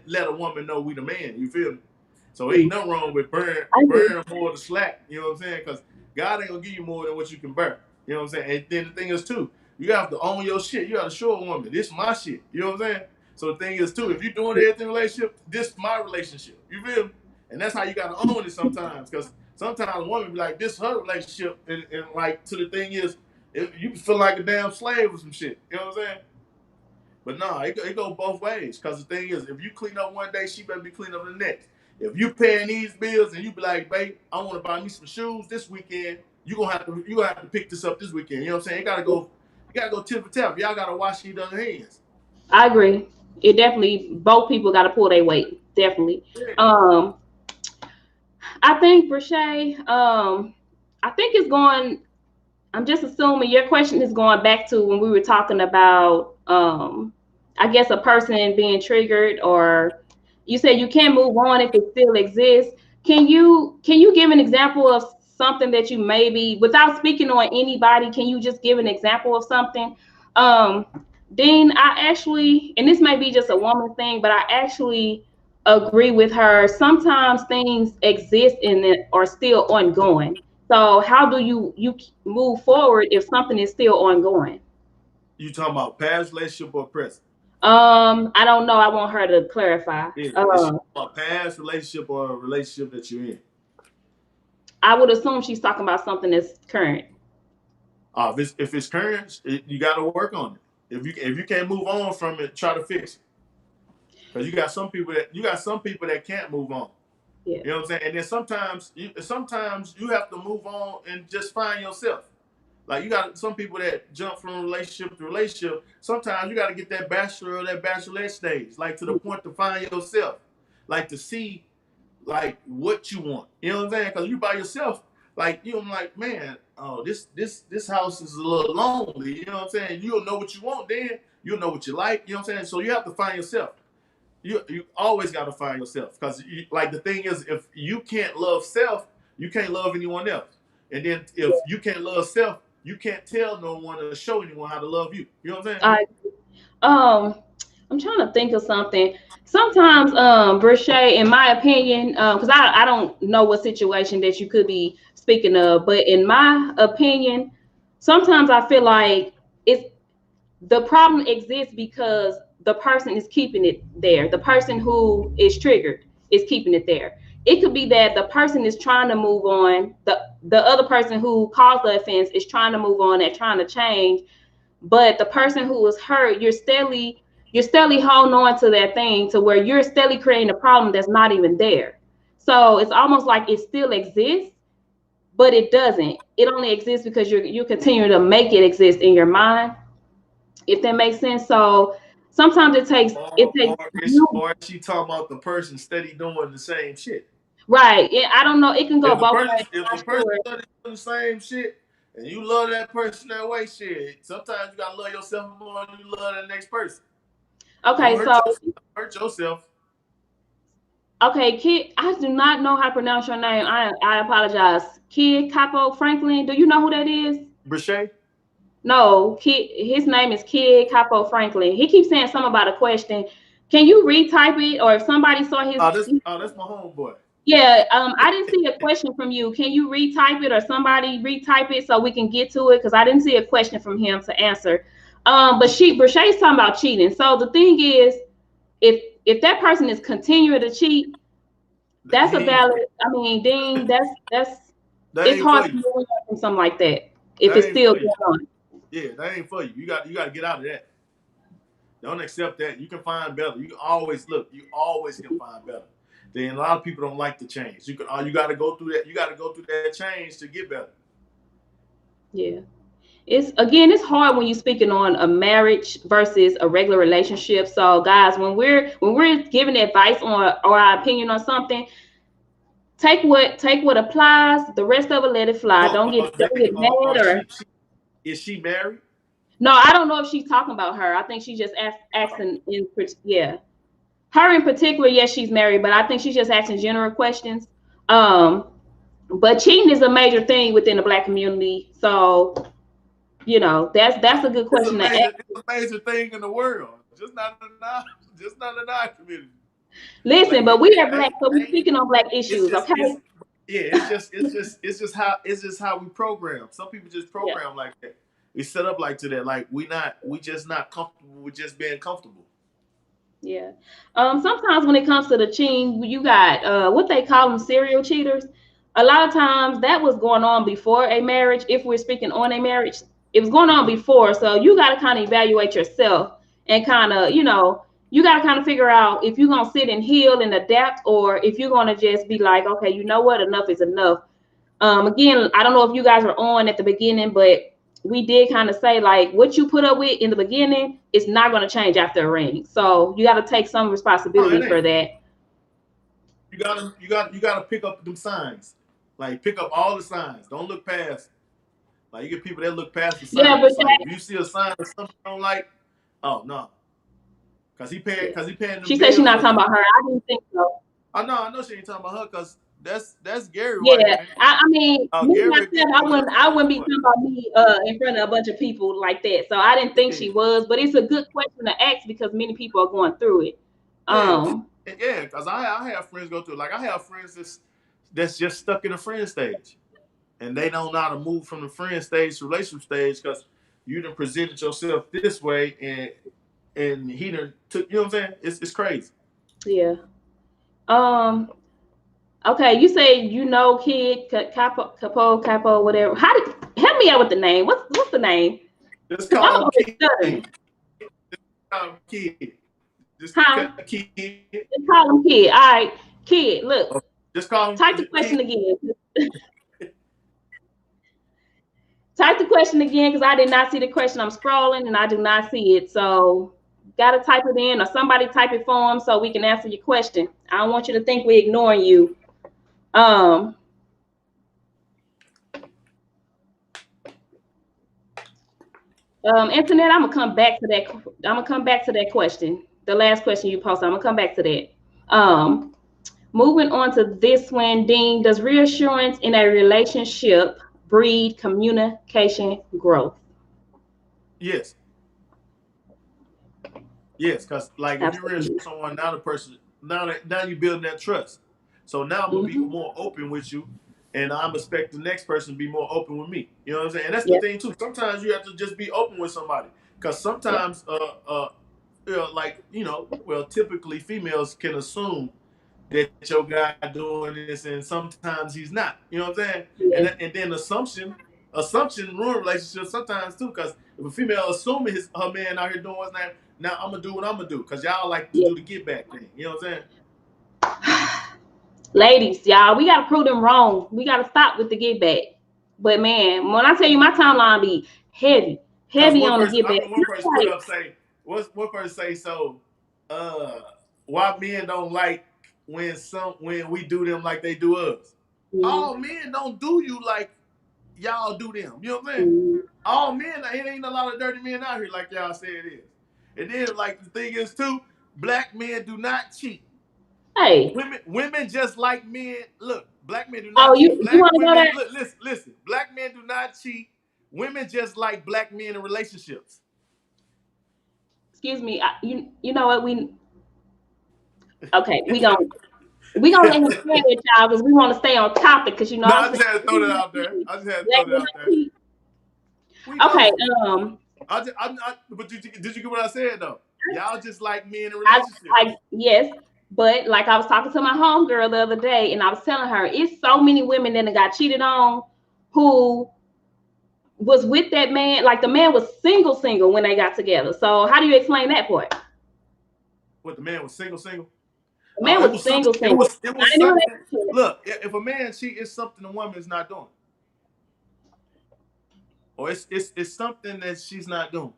let a woman know we the man. You feel me? So ain't Mm. nothing wrong with I agree. burn more of the slack. You know what I'm saying? Because God ain't gonna give you more than what you can burn. You know what I'm saying? And then the thing is too, you have to own your shit. You got to show a woman this is my shit. You know what I'm saying? So the thing is too, if you're doing everything in a relationship, this is my relationship. You feel me? And that's how you got to own it sometimes. Because sometimes a woman be like, this is her relationship. And like, to the thing is, you feel like a damn slave or some shit. You know what I'm saying? But no, it go both ways. Because the thing is, if you clean up one day, she better be clean up the next. If you paying these bills and you be like, babe, I want to buy me some shoes this weekend, you gonna have to pick this up this weekend. You know what I'm saying? You gotta go tip for tap. Y'all gotta wash each other's hands. I agree. It definitely both people got to pull their weight. Definitely. Yeah. Um, I think for Shay, I think it's going. I'm just assuming your question is going back to when we were talking about, I guess, a person being triggered, or you said you can move on if it still exists. Can you give an example of something that you maybe, without speaking on anybody, can you just give an example of something? Um, Dean, I actually, and this may be just a woman thing, but I actually agree with her. Sometimes things exist and that are still ongoing. So how do you move forward if something is still ongoing? You talking about past relationship or present? I don't know. I want her to clarify. Yeah. Is she talking about past relationship or a relationship that you're in? I would assume she's talking about something that's current. If it's current, you got to work on it. If you can't move on from it, try to fix it. Because you got some people that can't move on. Yeah. You know what I'm saying? And then sometimes you have to move on and just find yourself. Like you got some people that jump from relationship to relationship. Sometimes you got to get that bachelor or that bachelorette stage, like to the point to find yourself, like to see like what you want. You know what I'm saying? Because you by yourself, like like man. oh, this house is a little lonely. You know what I'm saying? You'll know what you want, then you'll know what you like. You know what I'm saying? So you have to find yourself. You always got to find yourself, because like the thing is, if you can't love self, you can't love anyone else. And then if you can't love self, you can't tell no one or show anyone how to love you. You know what I'm saying? I I'm trying to think of something. Sometimes, Brichet, in my opinion, because I don't know what situation that you could be speaking of, but in my opinion, sometimes I feel like it's the problem exists because the person is keeping it there. The person who is triggered is keeping it there. It could be that the person is trying to move on. The other person who caused the offense is trying to move on and trying to change, but the person who was hurt, you're steadily holding on to that thing to where you're steadily creating a problem that's not even there. So it's almost like it still exists, but it doesn't. It only exists because you continue to make it exist in your mind, if that makes sense. So sometimes it takes you. Or is she talking about the person steady doing the same shit? Right. I don't know. It can go If the both person ways. if I'm the not person sure. steady doing the same shit and you love that person that way, shit, sometimes you gotta love yourself more than you love that next person. Don't Okay, hurt so yourself. Hurt yourself. okay, Kid, I do not know how to pronounce your name. I apologize. Kid Capo Franklin. Do you know who that is? Brichet? No, Kid. His name is Kid Capo Franklin. He keeps saying something about a question. Can you retype it, or if somebody saw his? That's my homeboy. Yeah, I didn't see a question from you. Can you retype it, or somebody retype it so we can get to it? Because I didn't see a question from him to answer. But Brichet's talking about cheating. So the thing is, if that person is continuing to cheat, that's He a ain't for valid. you. I mean, dang, that's That it's ain't for hard to you. move on from something like that if That it's ain't still for going you. on. Yeah, that ain't for you. You got to get out of that. Don't accept that. You can find better. You always look. You always can find better. Then a lot of people don't like the change. You got to go through that. You got to go through that change to get better. Yeah. It's hard when you're speaking on a marriage versus a regular relationship. So guys, when we're giving advice on or our opinion on something, take what applies. The rest of it, let it fly. So, Don't get mad or is she married? no. I don't know if she's talking about her. I think she just asking yeah. Her in particular, yes, she's married, but I think she's just asking general questions. Um, but cheating is a major thing within the Black community. So that's a good question to ask. It's a major thing in the world. Just not in our community. Listen, Like but we are Black, so we're ain't speaking on Black it's issues, just okay? yeah, it's just how we program. Some people just Yeah. program like that. We set up like to that. Like we just not comfortable with just being comfortable. Yeah. Sometimes when it comes to the cheating, you got what they call them serial cheaters. A lot of times that was going on before a marriage. If we're speaking on a marriage, it was going on before. So you got to kind of evaluate yourself and kind of, you got to kind of figure out if you're going to sit and heal and adapt, or if you're going to just be like, okay, you know what, enough is enough. Again, I don't know if you guys were on at the beginning, but we did kind of say like what you put up with in the beginning is not going to change after a ring. So you got to take some No, it responsibility for ain't. that. You gotta pick up them signs. Like pick up all the signs. Don't look past. Like you get people that look past the Yeah, but signs. Like if you see a sign of something you don't like, oh no, yeah. cause he paying them She said she's bills. not Or he, talking about her. I didn't think so. I know she ain't talking about her, cause that's Gary wife, Yeah, ain't it? I mean, me Gary myself, I wouldn't be talking about me in front of a bunch of people like that. So I didn't think she was, but it's a good question to ask because many people are going through it. Yeah, Um, yeah. Cause I have friends go through. Like I have friends that's just stuck in the friend stage, and they don't know how to move from the friend stage to relationship stage because you done presented yourself this way, and he done took. You know what I'm saying? It's crazy. yeah. Um, okay, you say kid capo, whatever. Help me out with the name? What's the name? Just Because I'm call him always kid. stuttering. Just call him kid. Just Huh? kid. Just call him kid. All right, kid. Look, Just call him type the kid. question again. Type the question again because I did not see the question. I'm scrolling and I do not see it. So gotta type it in or somebody type it for him so we can answer your question. I don't want you to think we're ignoring you. Um, Internet, I'm gonna come back to that. I'm gonna come back to that question. The last question you posted. I'm gonna come back to that. Um, Moving on to this one, Dean, does reassurance in a relationship breed communication growth? Yes, yes, because like if you reassure Absolutely. someone, now the person now you building that trust. So now I'm gonna be Mm-hmm. more open with you, and I'm expect the next person to be more open with me. You know what I'm saying? And that's the Yep. thing too. Sometimes you have to just be open with somebody, because Yep. sometimes like well, typically females can assume that your guy doing this, and sometimes he's not. You know what I'm saying? Yes. And then assumption ruin relationships sometimes too. Because if a female assuming her man out here doing what's not, now I'm gonna do what I'm gonna do. Because y'all like to Yes. do the get back thing. You know what I'm saying? Ladies, y'all, we gotta prove them wrong. We gotta stop with the get back. But man, when I tell you my timeline be heavy, Because heavy on the get I back. mean, one person put Like, up say, what's one person say? So, uh, why men don't like when we do them like they do us? All mm, men don't do you like y'all do them. You know what I'm saying? mm, All men, it ain't a lot of dirty men out here like y'all say it is. And then like the thing is too, black men do not cheat. hey, Women just like men. Look, black men do oh, not cheat. you Black want to go women, there? look, listen. Black men do not cheat. Women just like black men in relationships. Excuse me. You know what we okay? We gonna let him stay with y'all because we want to stay on topic because you know No, what I I'm just had to throw that out there. saying. I just had to Black throw that men out don't there. cheat. We Okay. don't. But did you get what I said though? Y'all just like men in I relationships. yes, but like I was talking to my homegirl the other day, and I was telling her it's so many women that got cheated on who was with that man. Like the man was single when they got together. So how do you explain that part? What, the man was single? The man It was was something. single. It I was didn't something. know Look, if a man cheat, it's something a woman is not doing, or it's something that she's not doing.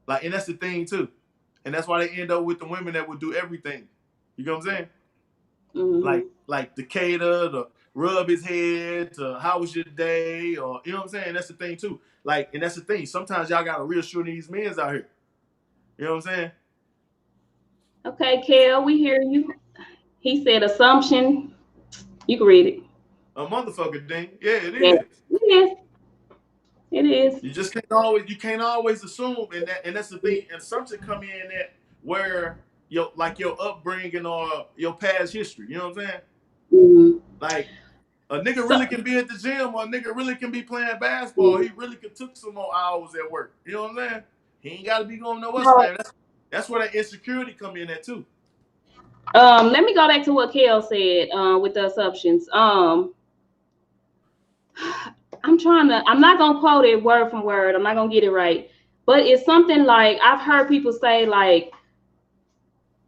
Like, and that's the thing too, and that's why they end up with the women that would do everything. You know what I'm saying? Mm-hmm. Like the cater, the rub his head, to how was your day, or you know what I'm saying. That's the thing too. Like, and that's the thing. Sometimes y'all gotta reassure these men's out here. You know what I'm saying? Okay, Kel, we hear you. He said assumption. You can read it. A motherfucker thing. Yeah, it Yeah, is. it is. It is. You can't always assume, and that's the thing. And assumption come in at where your upbringing or your past history. You know what I'm saying? Mm-hmm. Like, a nigga So, really can be at the gym, or a nigga really can be playing basketball. mm, He really could took some more hours at work. You know what I'm saying? He ain't got to be going no what's so, name. That's where that insecurity come in at too. let me go back to what Kel said with the assumptions. I'm not gonna quote it word from word. I'm not gonna get it right. But it's something like I've heard people say, like,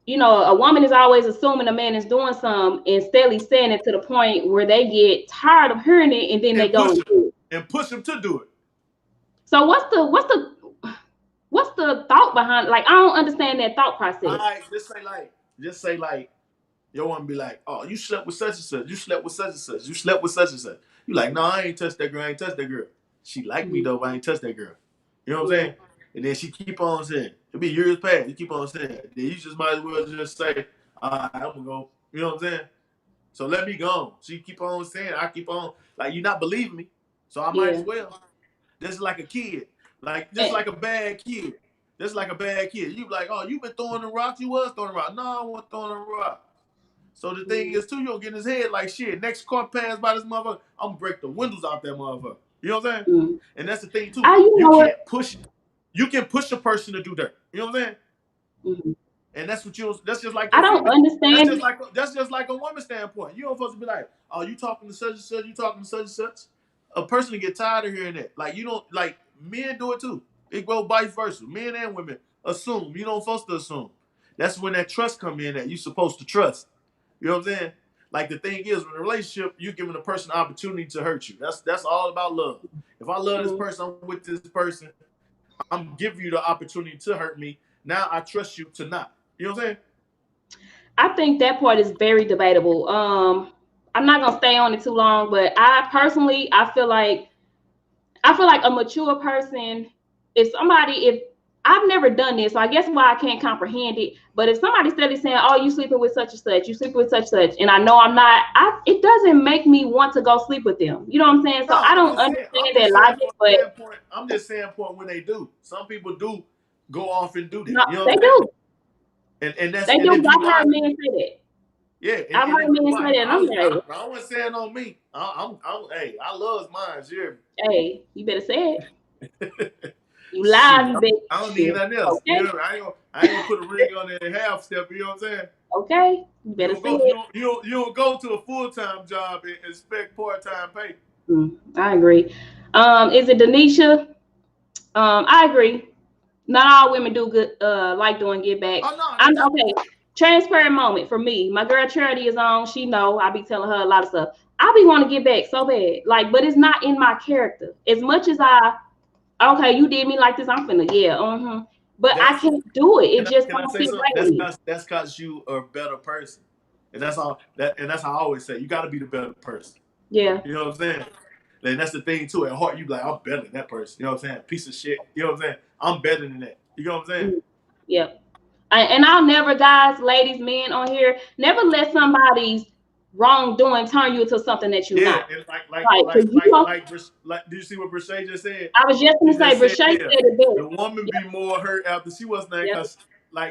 a woman is always assuming a man is doing something and steadily saying it to the point where they get tired of hearing it and then they And go and do it. push him to do it. So what's the thought behind, like, I don't understand that thought All process. right, just say like, your one be like, oh, you slept with such and such. You slept with such and such. You slept with such and such. You like, no, I ain't touched that girl. I ain't touched that girl. She like me Mhm. though, but I ain't touched that girl. You know what I'm Yeah. saying? And then she keep on saying, it be years past. You keep on saying it. Then you just might as well just say, all right, I'm gonna go. You know what I'm saying? So let me go. She keep on saying, I keep on like, you not believing me, so I might Yeah. as well. This is like a kid, like just And like a bad kid. Just like a bad kid. You be like, oh, you been throwing the rocks. You was throwing the rock. No, I wasn't throwing the rock. So the thing mm, is, too, you don't get in his head like shit. Next car pass by this motherfucker, I'm gonna break the windows out that motherfucker. You know what I'm saying? mm. And that's the thing too. I you know what? You can push a person to do dirt. You know what I'm saying? Mhm. And that's what you. That's just like I your don't female. understand. That's just like a woman's standpoint. You don't supposed to be like, oh, you talking to such and such. You talking to such and such. A person to get tired of hearing that. Like, you don't like, men do it too. It goes vice versa. Men and women assume. You don't supposed to assume. That's when that trust come in, that you supposed to trust. You know what I'm saying? Like, the thing is, in a relationship, you're giving a person an opportunity to hurt you. That's all about love. If I love this Mm. person, I'm with this person, I'm giving you the opportunity to hurt me. Now I trust you to not. You know what I'm saying? I think that part is very debatable. I'm not gonna stay on it too long, but I personally, I feel like a mature person. if I've never done this, so I guess why I can't comprehend it. But if somebody's steady saying, "Oh, you sleeping with such and such, you sleeping with such and such," and I know I'm not, it doesn't make me want to go sleep with them. You know what I'm saying? So No, I don't understand that logic, but I'm just saying point when they do. Some people do go off and do that. no, You know they what I'm saying? do. And that's They and do. if you I've heard watch, men say that. yeah, I've and heard if you men watch, say that, and I'm like, I wasn't saying on me. Hey, I love mine, sure. hey, you better say it. You Shoot, live, you better I don't need shit. nothing else. You Okay, know, I ain't gonna put a ring on that half step. You know what I'm saying? okay, you You better don't say go, it. you don't go to a full-time job and expect part-time pay. I agree. Is it Denisha? I agree. Not all women do good, like doing get backs. Oh no, I'm okay. Transparent moment for me. My girl Charity is on. She know I be telling her a lot of stuff. I be want to get back so bad, like, but it's not in my character. As much as okay, you did me like this, I'm finna, yeah, but I that's can't do it. It just can I don't say feel something? right with me. That's cause you are a better person, and that's all. And that's how I always say you got to be the better person. Yeah. You know what I'm saying? And that's the thing too. At heart, you be like, I'm better than that person. You know what I'm saying? Piece of shit. You know what I'm saying? I'm better than that. You know what I'm saying? Yeah. And I'll never, guys, ladies, men on here, never let somebody's wrongdoing turn you into something that you're Yeah, not. and like, do you see what Brashay just said? I was just He gonna say, just said, Brashay said yeah, it best. the woman be more hurt after she was named Yep.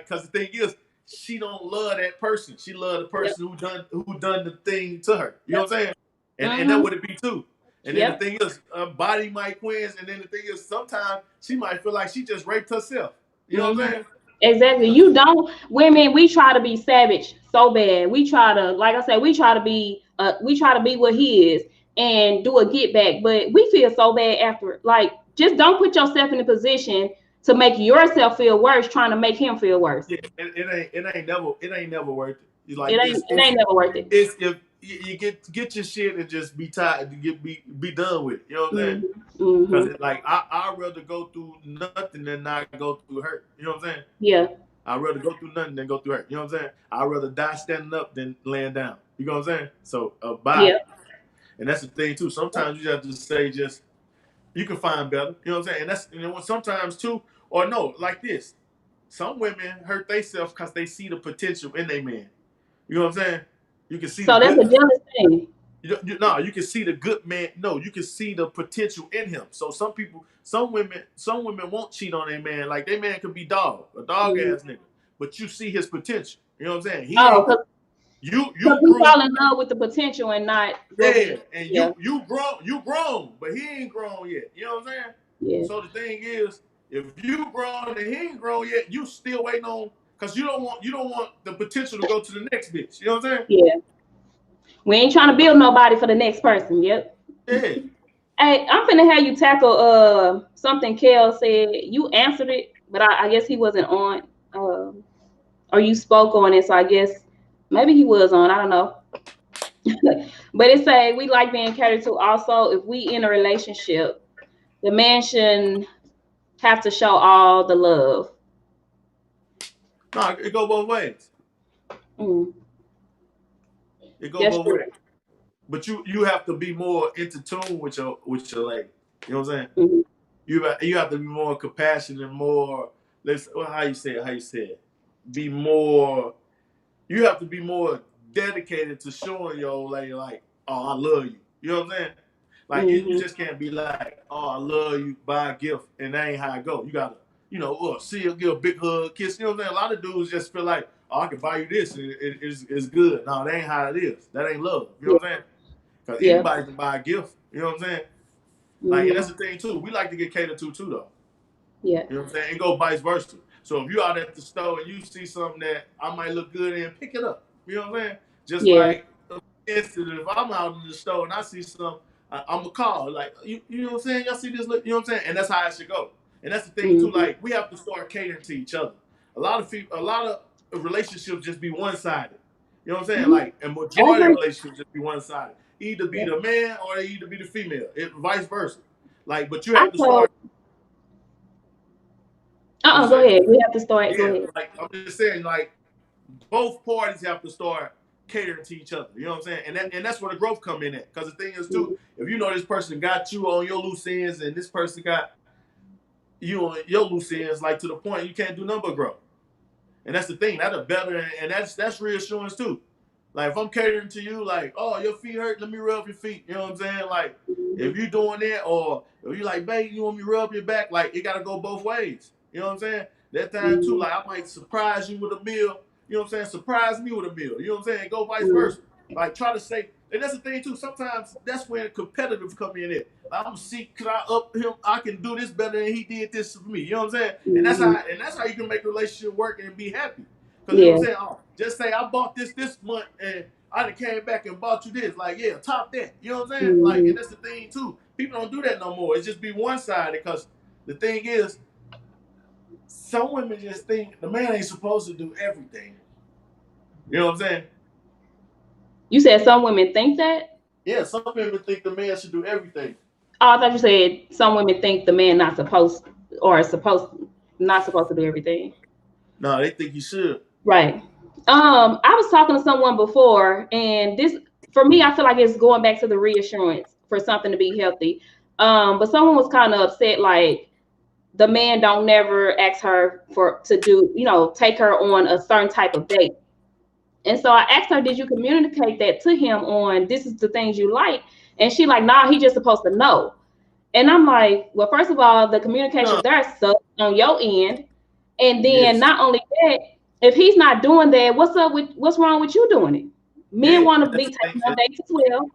cause the thing is, she don't love that person. She love the Yep. person who done the thing to her. You know what I'm saying? And that Mm-hmm. would it be too. And then the Yep. thing is, body might quench, and then the thing is, sometimes she might feel like she just raped herself. You know what I'm Mm-hmm. saying? Exactly. You don't, women, we try to be savage so bad. We try to, like I said, we try to be what he is and do a get back, but we feel so bad after. Like, just don't put yourself in a position to make yourself feel worse, trying to make him feel worse. Yeah, it ain't never worth it. You like It ain't never worth it. it's if you get your shit and just be tired to be done with it. You know what I'm saying? Mm-hmm. Mm-hmm. Because like I'd rather go through nothing than not go through hurt. You know what I'm saying? Yeah. I'd rather go through nothing than go through hurt. You know what I'm saying? I'd rather die standing up than laying down. You know what I'm saying? So bye. Yeah. And that's the thing too. Sometimes you have to say just you can find better. You know what I'm saying? And that's sometimes too, or no, like this. Some women hurt themselves because they see the potential in their man. You know what I'm saying? You can see the So that's good. a jealous thing. You can see the good man. No, you can see the potential in him. So some women won't cheat on their man. Like their man could be a dog Mm-hmm. ass nigga, but you see his potential. You know what I'm saying? He Oh, ain't because you we grew. fall in love with the potential and not what Yeah, we. and Yeah. you grown, but he ain't grown yet. You know what I'm saying? Yeah. So the thing is, if you grown and he ain't grown yet, you still waiting on because you don't want the potential to go to the next bitch. You know what I'm saying? Yeah. We ain't trying to build nobody for the next person. Yep. Yeah. Hey, I'm finna have you tackle something Kel said. You answered it, but I guess he wasn't on. Or you spoke on it, so I guess maybe he was on. I don't know. But it say we like being catered to. Also, if we in a relationship, the man shouldn't have to show all the love. No, it go both ways. Mm, It go that's both true. ways. But you have to be more into tune with your lady. You know what I'm saying? Mm-hmm. You have to be more compassionate, more how you say it. Be more. You have to be more dedicated to showing your old lady like, oh, I love you. You know what I'm saying? Like you Mm-hmm. just can't be like, oh, I love you, buy a gift, and that ain't how it go. You gotta, see her, give a big hug, kiss. You know what I'm saying? A lot of dudes just feel like, oh, I can buy you this, and it's good. No, that ain't how it is. That ain't love. You know Yeah. what I'm saying? Because Yeah. anybody can buy a gift. You know what I'm saying? Like, and Mm-hmm. that's the thing too. We like to get catered to too, though. Yeah. You know what I'm saying? And go vice versa. So if you out at the store and you see something that I might look good in, pick it up. You know what I'm saying? Just Yeah. like, for instance, if I'm out in the store and I see something, I'm going to call. Like, you know what I'm saying? Y'all see this? You know what I'm saying? And that's how it should go. And that's the thing too. Mm-hmm. Like, we have to start catering to each other. A lot of relationships just be one-sided. You know what I'm saying? Mm-hmm. Like, a I majority of agree. relationships just be one-sided. Either be Yeah. the man or they either be the female. Vice versa. Like, but you I have to told. start. What you Go say? ahead. We have to start. Go Yeah, ahead. like I'm just saying, like both parties have to start catering to each other. You know what I'm saying? And that's where the growth come in at. Because the thing is too, Mm-hmm. if you know this person got you on your loose ends and this person got you on your loose ends, like to the point you can't do nothing but grow. And that's the thing. That's a better, and that's reassurance too. Like if I'm catering to you, like, oh, your feet hurt, let me rub your feet. You know what I'm saying? Like if you doing that, or if you like, babe, you want me to rub your back? Like it gotta go both ways. You know what I'm saying? That time too, like I might surprise you with a meal. You know what I'm saying? Surprise me with a meal. You know what I'm saying? Go vice versa. Like try to say, and that's the thing too. Sometimes that's when competitive come in. It. I'm gonna see, could I up him? I can do this better than he did this for me. You know what I'm saying? And that's how you can make a relationship work and be happy. Because you know what I'm saying? Oh, just say I bought this month and I done came back and bought you this. Like, yeah, top that. You know what I'm saying? Like, and that's the thing too. People don't do that no more. It's just be one sided because the thing is, some women just think the man ain't supposed to do everything. You know what I'm saying? You said some women think that? Yeah, some women think the man should do everything. Oh, I thought you said some women think the man not supposed not supposed to do everything. No, they think he should. Right. I was talking to someone before, and this for me, I feel like it's going back to the reassurance for something to be healthy. But someone was kind of upset, like the man don't never ask her to do, take her on a certain type of date. And so I asked her, did you communicate that to him on this is the things you like? And she like, nah, he just supposed to know. And I'm like, well, first of all, the communication there sucks on your end. And then not only that, if he's not doing that, what's wrong with you doing it? Men want to be taken on dates as well.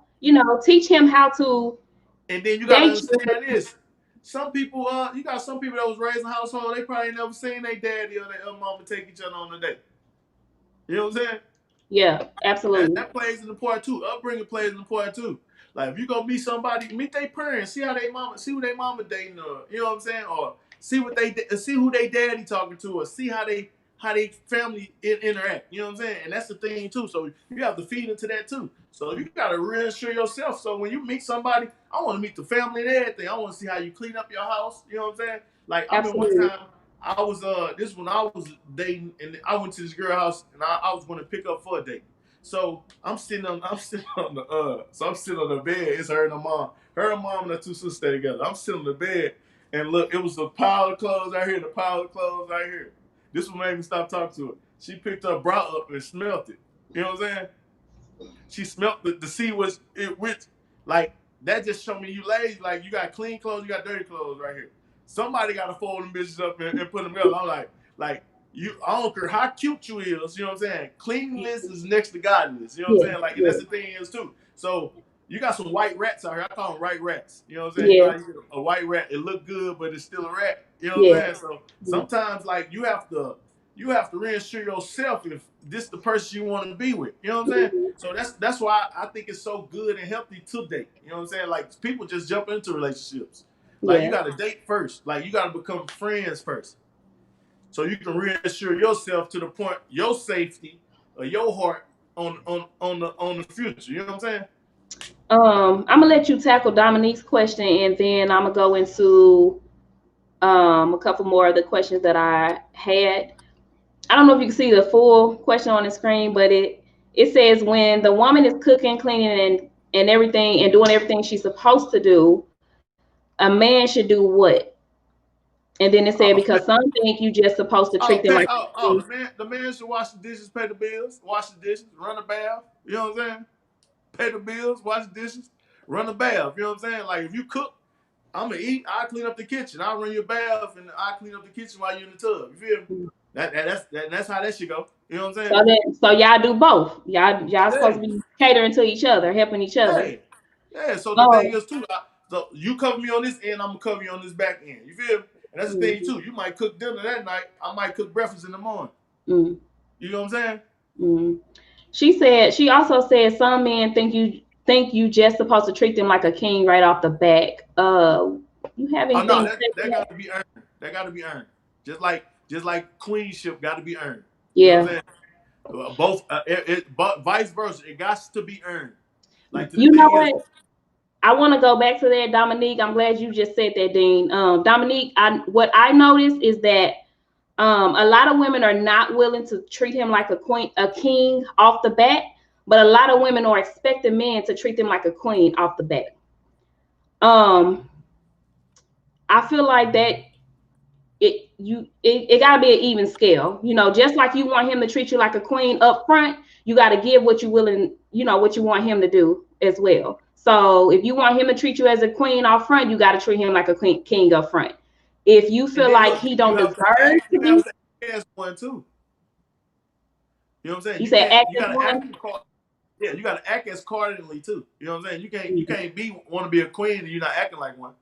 Teach him how to. And then you gotta understand this. Some people, you got some people that was raised in a household, they probably never seen their daddy or their mama take each other on a date. You know what I'm saying? Yeah, absolutely. That plays an important too. Upbringing plays an important too. Like if you gonna meet somebody, meet their parents, see who their mama dating, or you know what I'm saying, or see who they daddy talking to, or see how they family interact. You know what I'm saying? And that's the thing too. So you have to feed into that too. So you gotta reassure yourself. So when you meet somebody, I want to meet the family and everything. I want to see how you clean up your house. You know what I'm saying? Like I mean, one time I was this when I was dating, and I went to this girl house, and I was going to pick up for a date. So I'm sitting on the bed. It's her and her mom. Her and mom and her two sisters stay together. I'm sitting on the bed, and look, it was a pile of clothes right here, and a pile of clothes right here. This one made me stop talking to her. She picked her bra up and smelt it. You know what I'm saying? She smelt it to see what's it which, like that just showed me you lazy. Like you got clean clothes, you got dirty clothes right here. Somebody got to fold them bitches up and put them together. I'm like you. I don't care how cute you is. You know what I'm saying? Cleanliness is next to godliness. You know what I'm saying? Like and that's the thing is too. So you got some white rats out here. I call them white rats. You know what I'm saying? You get a white rat. It look good, but it's still a rat. You know what I'm saying? So sometimes like you have to reassure yourself if this the person you want to be with. You know what I'm saying? So that's why I think it's so good and healthy to date. You know what I'm saying? Like people just jump into relationships. Like you got to date first. Like you got to become friends first. So you can reassure yourself to the point your safety or your heart on the future. You know what I'm saying? I'm gonna let you tackle Dominique's question, and then I'm gonna go into a couple more of the questions that I had. I don't know if you can see the full question on the screen, but it says when the woman is cooking, cleaning, and everything, and doing everything she's supposed to do, a man should do what? And then it said because some think you just supposed to treat them like the man should wash the dishes, pay the bills, wash the dishes, run a bath. You know what I'm saying? Pay the bills, wash the dishes, run a bath. You know what I'm saying? Like if you cook, I'm gonna eat. I clean up the kitchen. I run your bath, and I clean up the kitchen while you're in the tub. You feel me? That's how that should go. You know what I'm saying? So y'all do both. Y'all supposed to be catering to each other, helping each other. Yeah. So the thing is too. So you cover me on this end, I'm gonna cover you on this back end. You feel me? And that's the thing too. You might cook dinner that night. I might cook breakfast in the morning. You know what I'm saying? She also said some men think you just supposed to treat them like a king right off the back. You have anything? Oh, no, that got to be earned. That got to be earned. Just like queenship got to be earned. Yeah. You know both, but vice versa, it got to be earned. Like you know what? I want to go back to that, Dominique. I'm glad you just said that, Dean. Dominique, what I noticed is that a lot of women are not willing to treat him like a king off the bat, but a lot of women are expecting men to treat them like a queen off the bat. I feel like that it gotta be an even scale. You know, just like you want him to treat you like a queen up front, you gotta give what you willing, you know, what you want him to do as well. So if you want him to treat you as a queen up front, you gotta treat him like a king up front. If you And feel then like look, he don't you have deserve to act. to You have be, to act as one too. You know what I'm saying? you You said can't. act You as gotta act. one. Yeah, you gotta act as accordingly too. You know what I'm saying? You Mhm. can't be want to be a queen and you're not acting like one.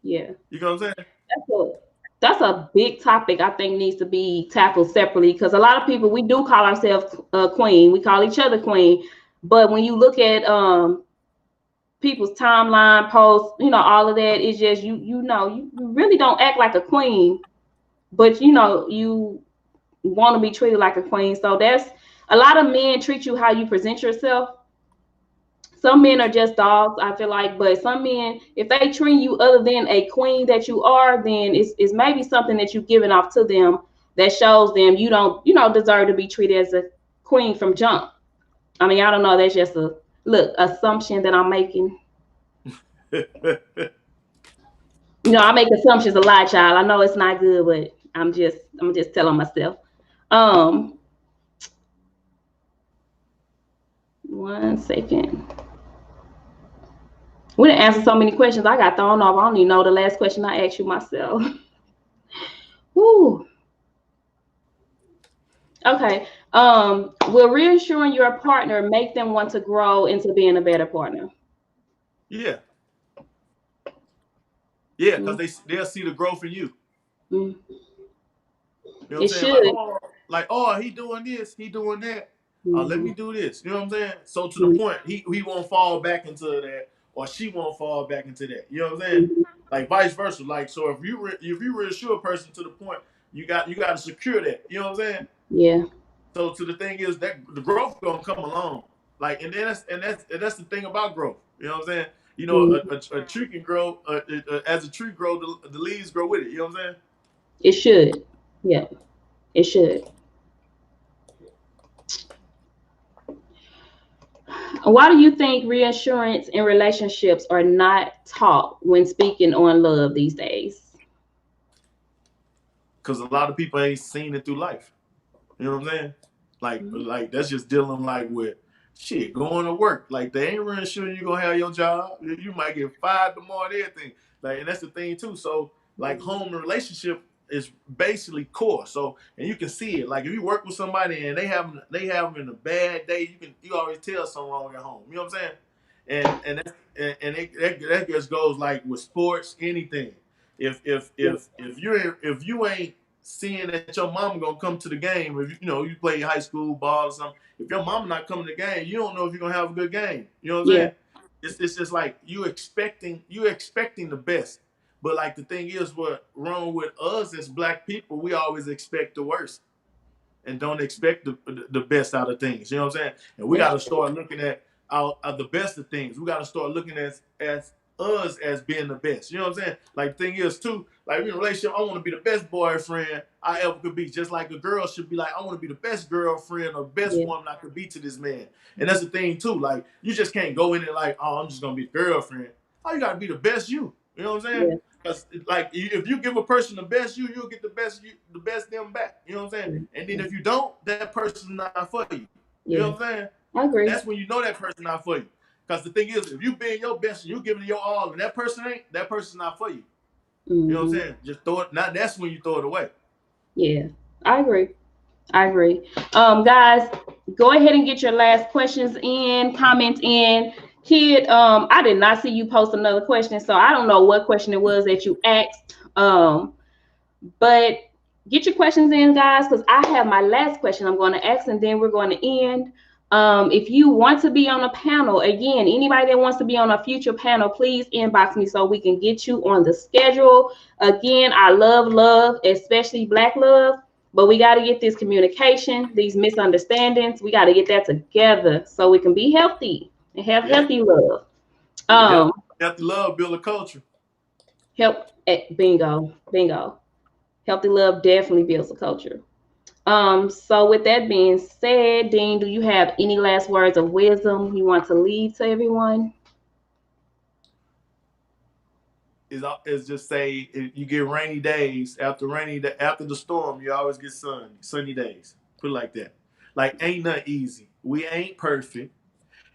Yeah. You know what I'm saying? That's a big topic I think needs to be tackled separately, because a lot of people, we do call ourselves a queen, we call each other queen, but when you look at people's timeline posts, you know, all of that, it's just you know, you really don't act like a queen, but you know, you want to be treated like a queen. So that's a lot of men treat you how you present yourself. Some men are just dogs, I feel like, but some men, if they treat you other than a queen that you are, then it's maybe something that you've given off to them that shows them you don't, you know, deserve to be treated as a queen from jump. I mean, I don't know. That's just a look assumption that I'm making. You know, I make assumptions a lot, child. I know it's not good, but I'm just telling myself. Um, 1 second. We didn't answer so many questions. I got thrown off. I don't even know the last question I asked you myself. Woo. Okay. Will reassuring your partner make them want to grow into being a better partner? Yeah, yeah, because Mm-hmm. they'll see the growth in you. Mm-hmm. You know what It I'm saying? should. Like oh, he doing this, he doing that. Let Mm-hmm. me do this. You know what I'm saying? So to the Mm-hmm. point, he won't fall back into that, or she won't fall back into that. You know what I'm saying? Mm-hmm. Like vice versa. Like so, if you reassure a person to the point, you got to secure that. You know what I'm saying? Yeah. So to the thing is that the growth gonna come along. Like and then that's the thing about growth. You know what I'm saying? You know, Mm-hmm. a tree can grow as a tree grow, the leaves grow with it. You know what I'm saying? It should. Yeah. It should. Why do you think reassurance in relationships are not taught when speaking on love these days? Because a lot of people ain't seen it through life. You know what I'm saying? Mm-hmm. Like that's just dealing like with shit, going to work. Like they ain't really sure you gonna have your job. You might get fired tomorrow and everything. Like and that's the thing too. So like home and relationship is basically core. So and you can see it. Like if you work with somebody and they having a bad day, you always tell something wrong at home. You know what I'm saying? That just goes like with sports, anything. If you ain't seeing that your mama gonna come to the game, if you know you play high school ball or something, if your mama not coming to the game, you don't know if you're gonna have a good game. You know what I'm Yeah. saying? It's just like you expecting the best. But like the thing is, what wrong with us as black people, we always expect the worst and don't expect the best out of things. You know what I'm saying? And we got That's to true. start looking at the best of things. We got to start looking at us as being the best. You know what I'm saying? Like the thing is too, like in a relationship, I want to be the best boyfriend I ever could be. Just like a girl should be like, I want to be the best girlfriend or best Yeah. woman I could be to this man. And that's the thing too. Like you just can't go in it like, oh, I'm just gonna be the girlfriend. Oh, you gotta be the best you. You know what I'm saying? Yeah. Because like if you give a person the best you'll get the best them back. You know what I'm saying? Yeah. And then if you don't, that person's not for you. You know Yeah. what I'm saying? I agree. That's when you know that person's not for you. Because the thing is, if you being your best and you giving it your all, and that person ain't, that person's not for you. You know what I'm Mm-hmm. saying? Just throw it. Now that's when you throw it away. Yeah. I agree. I agree. Guys, go ahead and get your last questions in, comments in. Kid, I did not see you post another question, so I don't know what question it was that you asked. But get your questions in, guys, because I have my last question I'm going to ask, and then we're going to end. If you want to be on a panel, again, anybody that wants to be on a future panel, please inbox me so we can get you on the schedule. Again, I love, especially Black love, but we got to get this communication, these misunderstandings, we got to get that together so we can be healthy and have Yeah. healthy love. Yeah. Um, Healthy love build a culture. bingo. Healthy love definitely builds a culture. So with that being said, Dean, do you have any last words of wisdom you want to leave to everyone? is just say you get rainy days after after the storm, you always get sunny days. Put it like that. Like ain't nothing easy. We ain't perfect,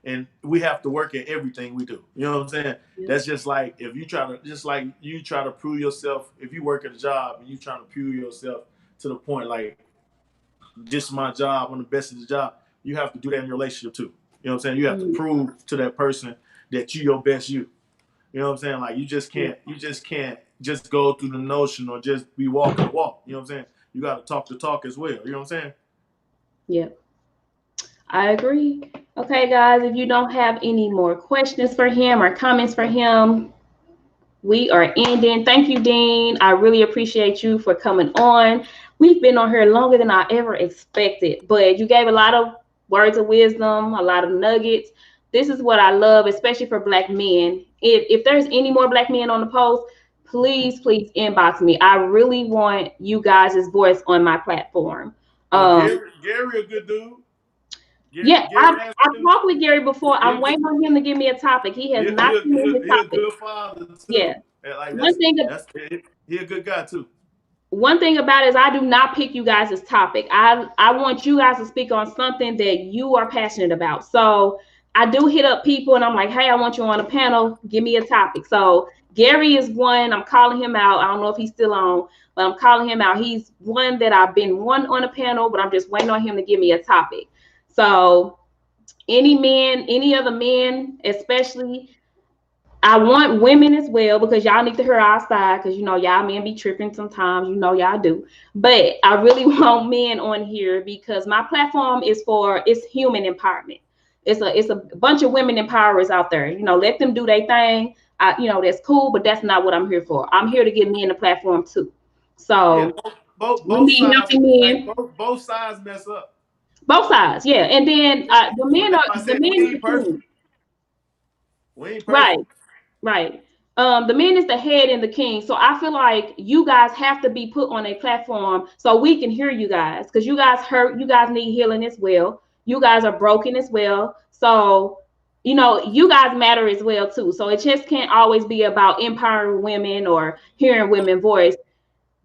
and we have to work at everything we do. You know what I'm saying? Yeah. That's just like if you try to prove yourself. If you work at a job and you trying to prove yourself to the point like just my job, I'm the best at the job. You have to do that in your relationship too. You know what I'm saying? You have to prove to that person that you your best you. You know what I'm saying? Like you just can't just go through the notion or just be walking the walk. You know what I'm saying? You got to talk the talk as well. You know what I'm saying? Yeah, I agree. Okay, guys, if you don't have any more questions for him or comments for him, we are ending. Thank you, Dean. I really appreciate you for coming on. We've been on here longer than I ever expected, but you gave a lot of words of wisdom, a lot of nuggets. This is what I love, especially for Black men. If there's any more Black men on the post, please inbox me. I really want you guys' voice on my platform. Gary, a good dude. Yeah, I've talked with Gary before. I'm waiting on him to give me a topic. He has not given me a topic. He a good father too. Yeah. Like he a good guy too. One thing about it is I do not pick you guys' topic. I want you guys to speak on something that you are passionate about. So I do hit up people and I'm like, hey, I want you on a panel. Give me a topic. So Gary is one. I'm calling him out. I don't know if he's still on, but I'm calling him out. He's one that I've been on a panel, but I'm just waiting on him to give me a topic. So any other men, especially, I want women as well, because y'all need to hear our side, because y'all men be tripping sometimes, y'all do. But I really want men on here because my platform is it's human empowerment. It's a bunch of women empowerers out there. Let them do their thing. That's cool, but that's not what I'm here for. I'm here to give men a platform too. So both sides mess up. Both sides, yeah. And then the men are we perfect. We ain't perfect. Right. The man is the head and the king. So I feel like you guys have to be put on a platform so we can hear you guys, because you guys hurt, you guys need healing as well. You guys are broken as well. So, you guys matter as well too. So it just can't always be about empowering women or hearing women's voice.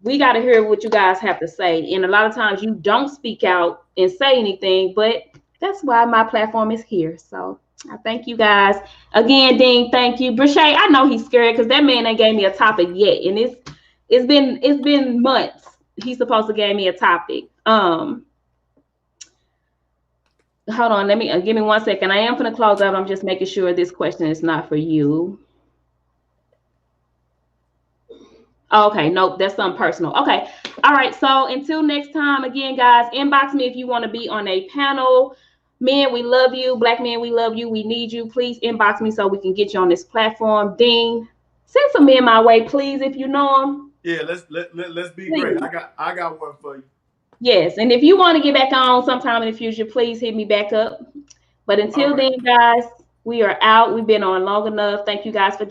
We got to hear what you guys have to say. And a lot of times you don't speak out and say anything, but that's why my platform is here. So I thank you guys. Again, Dean, thank you. Brashay, I know he's scared because that man ain't gave me a topic yet. And it's been months. He's supposed to give me a topic. Hold on, give me 1 second. I am going to close out. I'm just making sure this question is not for you. Okay, nope, that's something personal. Okay, all right, so until next time, again, guys, inbox me if you want to be on a panel. Men, we love you. Black men, we love you. We need you. Please inbox me so we can get you on this platform. Dean, send some men my way, please, if you know them. Yeah, let's be please. Great. I got one for you. Yes, and if you want to get back on sometime in the future, please hit me back up. But until then, guys, we are out. We've been on long enough. Thank you guys for joining.